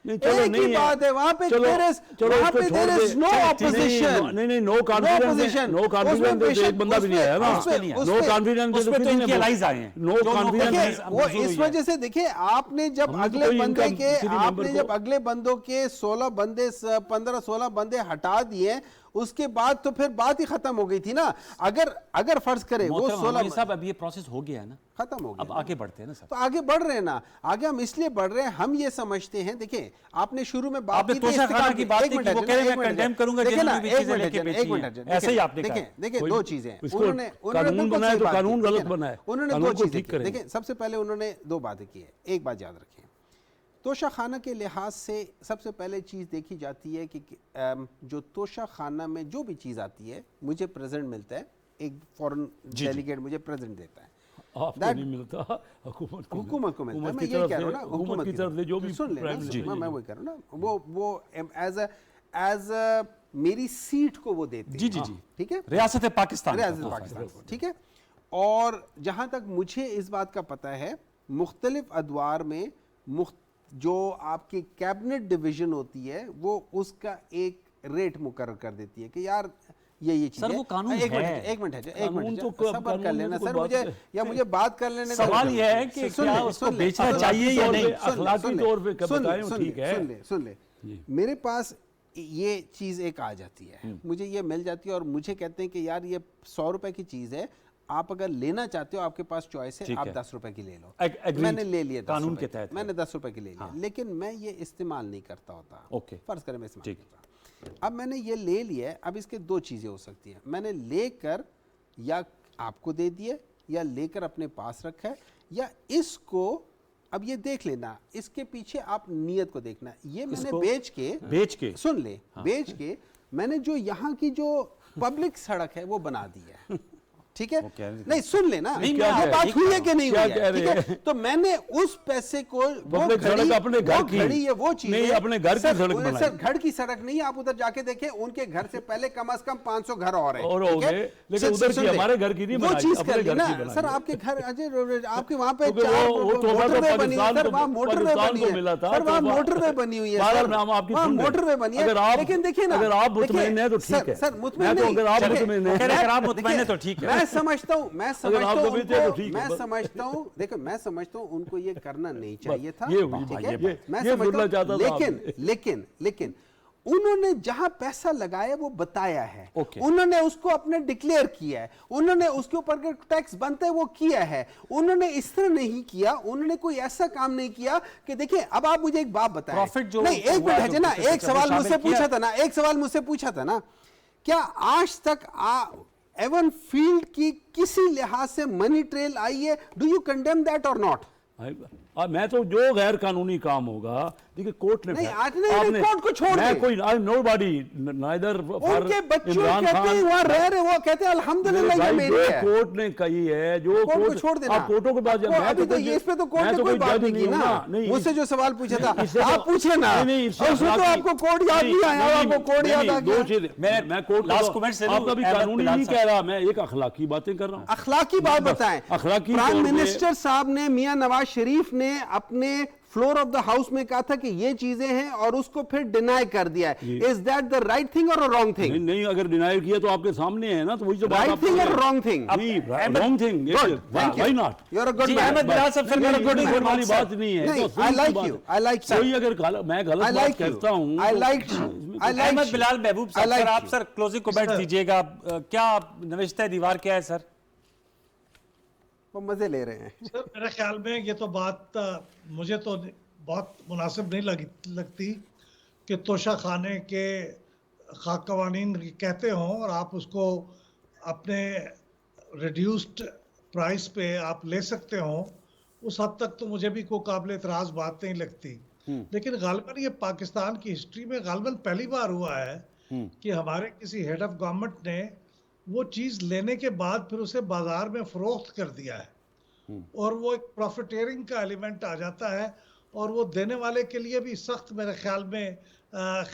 नहीं, चलो, एक नहीं ही है। बात है, वहां पे चलो, there is- चलो, वहां इसको पे छोड़ there दे। is no नहीं, opposition, नहीं, नहीं, no confidence, opposition। No confidence उसमें तो बेशक- एक बंदा भी नहीं आया ना, उसमें- नहीं है। नो उसमें- कॉन्फिडेंस उसमें तो इनके allies आए हैं। नो जो कॉन्फिडेंस देखिए, देखिए, अब वो मंजूर इस हुई है। वजह से देखिए, आपने जब हमने तो अगले कोई बंदे इनका के किसी member आपने को- जब अगले बंदों के 16 बंदे 15-16 बंदे हटा दिए, उसके बाद तो फिर बात ही खत्म हो गई थी ना। अगर फर्ज करे वो मोहतरम 16 हमारी साहब, अब ये प्रोसेस हो गया है ना, खत्म हो अब गया, आगे बढ़ते हैं ना सर। तो आगे बढ़ रहे हैं ना, आगे हम इसलिए बढ़ रहे हैं, हम ये समझते हैं, देखिए आपने शुरू में बात आपने की थी तोशाखाना इस्तेकाम की बात एक की, मिनट वो है, कह रहे हैं एक मैं मिनट condemn है। करूंगा देखिए जिन्होंने ना, भी एक चीजें मिनट लेके है, बेची एक मिनट हैं। है, ऐसे ही आपने कहा। देखिए कोई- दो चीजें इसको उन्होंने कानून बिल्कुल बनाए सही तो बात कानून की, गलत ठीक है ना? बनाए, उन्होंने कानून दो को चीजें ठीक की। करेंगे। देखिए सबसे पहले उन्होंने दो बातें की है, एक बात याद रखें, तोशा खाना के लिहाज से सबसे पहले चीज़ देखी जाती है कि जो तोशा खाना में जो भी चीज़ आती है, मुझे प्रेजेंट मिलता है, एक फॉरेन डेलीगेट मुझे प्रेजेंट देता है, आपको That- नहीं मिलता, हुकूमत को हुकूमत को मिलता है। हुकूमत मैं की यही तरफ कह रहा हूँ से- ना, हुकूमत की तरफ से जो भी सुन प्राइम लेना, मिनिस्टर- मैं वही कह रहा हूँ ना, वो एज मेरी सीट को वो देते जी, हैं। जी, जी। ठीक है, रियासत पाकिस्तान का। रियासत पाकिस्तान को, ठीक है। और जहाँ तक मुझे इस बात का पता है, मुख्तलिफ अदवार में जो आपकी कैबिनेट डिवीजन होती है, वो उसका एक रेट मुकर्रर कर देती है कि यार ये चीज़ सर, है। वो कानून एक है। मिनट एक मिनट कानून तो सबर कानून कर में लेना तो सर, कोई मुझे बात या मुझे बात कर लेने दो। सवाल यह है कि सुन क्या ले, उसको सुन ले, बेचना सुन ले, चाहिए या सुन ले, नहीं? सुन ले, अखलाकी सुन ले, तौर पे सुन ले, बताएं, सुन ले, ठीक है। सुन ले मेरे पास ये चीज़ एक आ जाती है, मुझे ये मिल जाती है और मुझे कहते हैं कि यार ये 100 रुपए की चीज़ है, आप अगर लेना चाहते हो आपके पास चॉइस है, ठीक आप है। 10 रुपए की ले लो। Agreed। मैंने ले लिया 10 कानून रुपए के की, तहत है। मैंने 10 रुपए की ले लिया, लेकिन मैं ये इस्तेमाल नहीं करता होता। ओके। फर्ज करें मैं इस्तेमाल ठीक। करता, अब मैंने ये ले लिया है, अब इसके दो चीज़ें हो सकती हैं, मैंने लेकर या आपको दे दिए या लेकर अपने पास रखा है, या इसको अब ये देख लेना, इसके पीछे आप नियत को देखना, ये मैंने इसको बेच के सुन ले बेच के मैंने जो यहाँ की जो पब्लिक सड़क है वो बना दी है, ठीक है। वो कह रहे थे। नहीं सुन लेना, नहीं, ये मैं आप बात ठीक हुई है करो। कि नहीं क्या हुई है, कह ठीक रहे है। तो मैंने उस पैसे को वो पब्लिक सड़क अपने घर की, घड़ी है, वो चीज नहीं, है। अपने घर की सर, सड़क सर, बनाई। घर की सड़क नहीं, आप उधर जाके देखें, उनके घर से पहले कम से कम 500 घर और हैं, और ठीक होंगे, है? लेकिन सुन- उधर सुन की ले। हमारे घर की नहीं वो बनाई, चीज अपने कर ली घर ना की बनाई सर, है। आपके घर अजय आपके वहाँ पे क्योंकि वो तोहफा तो मोटरवे बनी है पाकिस्तान सर, को- वहाँ मोटरवे पाकिस्तान बनी को है मिला था, सर, वहाँ तो मोटरवे बनी हुई है बारह सर, नाम आपकी वहाँ सुन लें। मोटरवे बनी है। अगर आप- लेकिन देखिए ना, अगर आप देखिए, मुतमईन हैं तो ठीक है। सर मुतमईन मैं तो नहीं, अगर आप देखिए, मुतमईन हैं- अगर आप मुतमईन हैं तो ठीक है। मैं समझता हूँ आप दबीते हैं तो ठीक है, मैं बस। समझता हूँ, देखो मैं समझता हूँ उनको ये करना नहीं चाहिए था, ये हुई ठीक बात, है? ये मैं सुनना समझता चाहता हूँ, था लेकिन आपने। लेकिन लेकिन उन्होंने जहां पैसा लगाया वो बताया है, Okay. उन्होंने उसको अपने डिक्लेयर किया है, उन्होंने उसके ऊपर के टैक्स बनता है वो किया है। उन्होंने इस तरह नहीं किया, उन्होंने कोई ऐसा काम नहीं किया कि देखिए अब आप मुझे एक बात बताएं। Profit जो नहीं, एक हुआ, मिनट है जो ना, पिछले एक चक्र सवाल में मुझसे शामिल पूछा किया। था ना, एक सवाल मुझसे पूछा था ना, क्या आज तक एवन फील्ड की किसी लिहाज से मनी ट्रेल आई है? डू यू कंडेम दैट और नॉट? मैं तो जो गैर कानूनी काम होगा, देखिए कोर्ट ने नहीं, आज नहीं, कोर्ट को छोड़ मैं दे। कोई आई नोबडी नाइदर उनके बच्चों कहते हैं वहां रह रहे, वो कहते हैं अल्हम्दुलिल्लाह ये मेरी है। कोर्ट ने कही है, जो कोर्ट को छोड़ देना। आप कोर्टों के बाद आपको अभी तो ये इस पे तो कोर्ट ने कोई बात नहीं की ना। मुझसे जो सवाल पूछा था आप पूछिए ना, उसमें तो आपको कोड याद नहीं आया, आपको कोड याद आ दो गया। चीजें मैं कोर्ट लास्ट कमेंट से आप कभी कानूनी नहीं कह रहा, मैं एक अखलाकी बातें कर रहा हूँ। अखलाकी बात बताएं। अखलाकी प्राइम तौर पे- मिनिस्टर साहब ने, मियां नवाज शरीफ ने अपने फ्लोर ऑफ द हाउस में कहा था कि ये चीजें हैं और उसको फिर डिनाई कर दिया है। Is that the right thing और रॉन्ग थिंग? नहीं, अगर डिनाई किया तो आपके सामने है ना, तो वही तो बात राइट आपको थिंग है। और रॉन्ग थिंग? नहीं, wrong thing. Good, thank you. Why not? You are a good जी, मैन। अहमद बिलाल साहब, फिर नहीं, मेरी गुड गुड वाली बात बात नहीं है। नहीं, तो I सही like बात you, है। I like you. कोई अगर मैं I गलत बात like you. करता हूँ I तो like you. इसमें I like Ahmad you. Bilal महबूब साहब, I like सर आप you. Sir closing comment sir. दीजिएगा। क्या नविश्ता दीवार क्या है सर? वो मजे ले रहे हैं। सर मेरे ख्याल में ये तो बात मुझे तो बहुत मुनासिब नहीं लगती कि तोशा खाने के कवानीन कहते हों और आप उसको अपने रिड्यूस्ड प्राइस पे आप ले सकते हो, उस हद तक तो मुझे भी कोई काबिल एतराज़ बात नहीं लगती। लेकिन गालिबन ये पाकिस्तान की हिस्ट्री में गालिबन पहली बार हुआ है कि हमारे किसी हेड ऑफ गवर्नमेंट ने वो चीज़ लेने के बाद फिर उसे बाजार में फरोख्त कर दिया है और वो एक प्रॉफिटेरिंग का एलिमेंट आ जाता है और वो देने वाले के लिए भी सख्त मेरे ख्याल में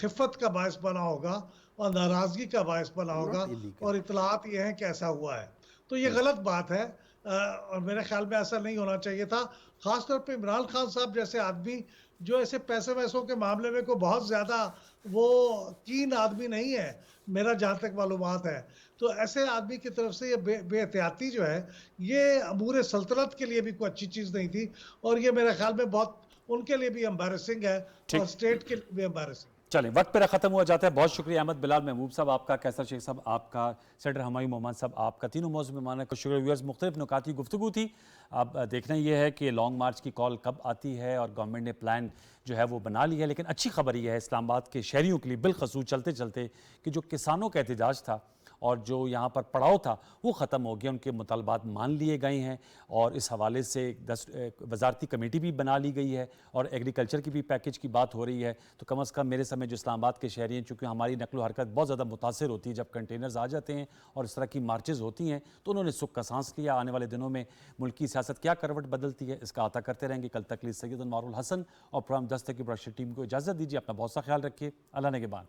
खिफ़त का बायस बना होगा और नाराज़गी का बायस बना होगा और इतलात ये हैं कि ऐसा हुआ है। तो ये गलत बात है और मेरे ख्याल में ऐसा नहीं होना चाहिए था। ख़ास तौर पे इमरान खान साहब जैसे आदमी जो ऐसे पैसे वैसों के मामले में को बहुत ज़्यादा वो कीन आदमी नहीं है, मेरा जहाँ तक मालूमात है, तो ऐसे आदमी की तरफ से ये बेहतियाती जो है ये अमूर सल्तनत के लिए भी कोई अच्छी चीज़ नहीं थी और ये मेरे ख्याल में बहुत उनके लिए भी एम्बैरेसिंग है और स्टेट के लिए भी एम्बैरेसिंग। चलें, वक्त मेरा ख़त्म हुआ जाता है। बहुत शुक्रिया अहमद बिलाल महबूब साहब आपका, कैसर शेख साहब आपका, सेडर हमायूं मोहम्मद साहब आपका, तीनों मौजूद मेहमान को शुक्रिया। व्यूअर्स, मुख्तलिफ नुकात की गुफ्तगू थी। अब देखना यह है कि लॉन्ग मार्च की कॉल कब आती है और गवर्नमेंट ने प्लान जो है वो बना लिया है। लेकिन अच्छी खबर यह है इस्लामाबाद के शहरियों के लिए बिलखसूस चलते चलते कि जो किसानों का एहतजाज था और जो यहाँ पर पड़ाव था वो ख़त्म हो गया, उनके मुतालबात मान लिए गए हैं और इस हवाले से वजारती कमेटी भी बना ली गई है और एग्रीकल्चर की भी पैकेज की बात हो रही है। तो कम अज़ कम मेरे समय जो इस्लामाबाद के शहरी हैं, चूँकि हमारी नकलो हरकत बहुत ज़्यादा मुतासर होती है जब कंटेनर्स आ जाते हैं और इस तरह की मार्चेज़ होती हैं, तो उन्होंने सुख का सांस लिया। आने वाले दिनों में मुल्क की सियासत क्या करवट बदलती है इसका आता करते रहेंगे। कल तक लिए सैयद अनवारुल हसन और प्रोग्राम दस्तक की प्रोडक्शन टीम को इजाज़त दीजिए। अपना बहुत सा ख्याल रखिए। अल्लाह ने के बाद।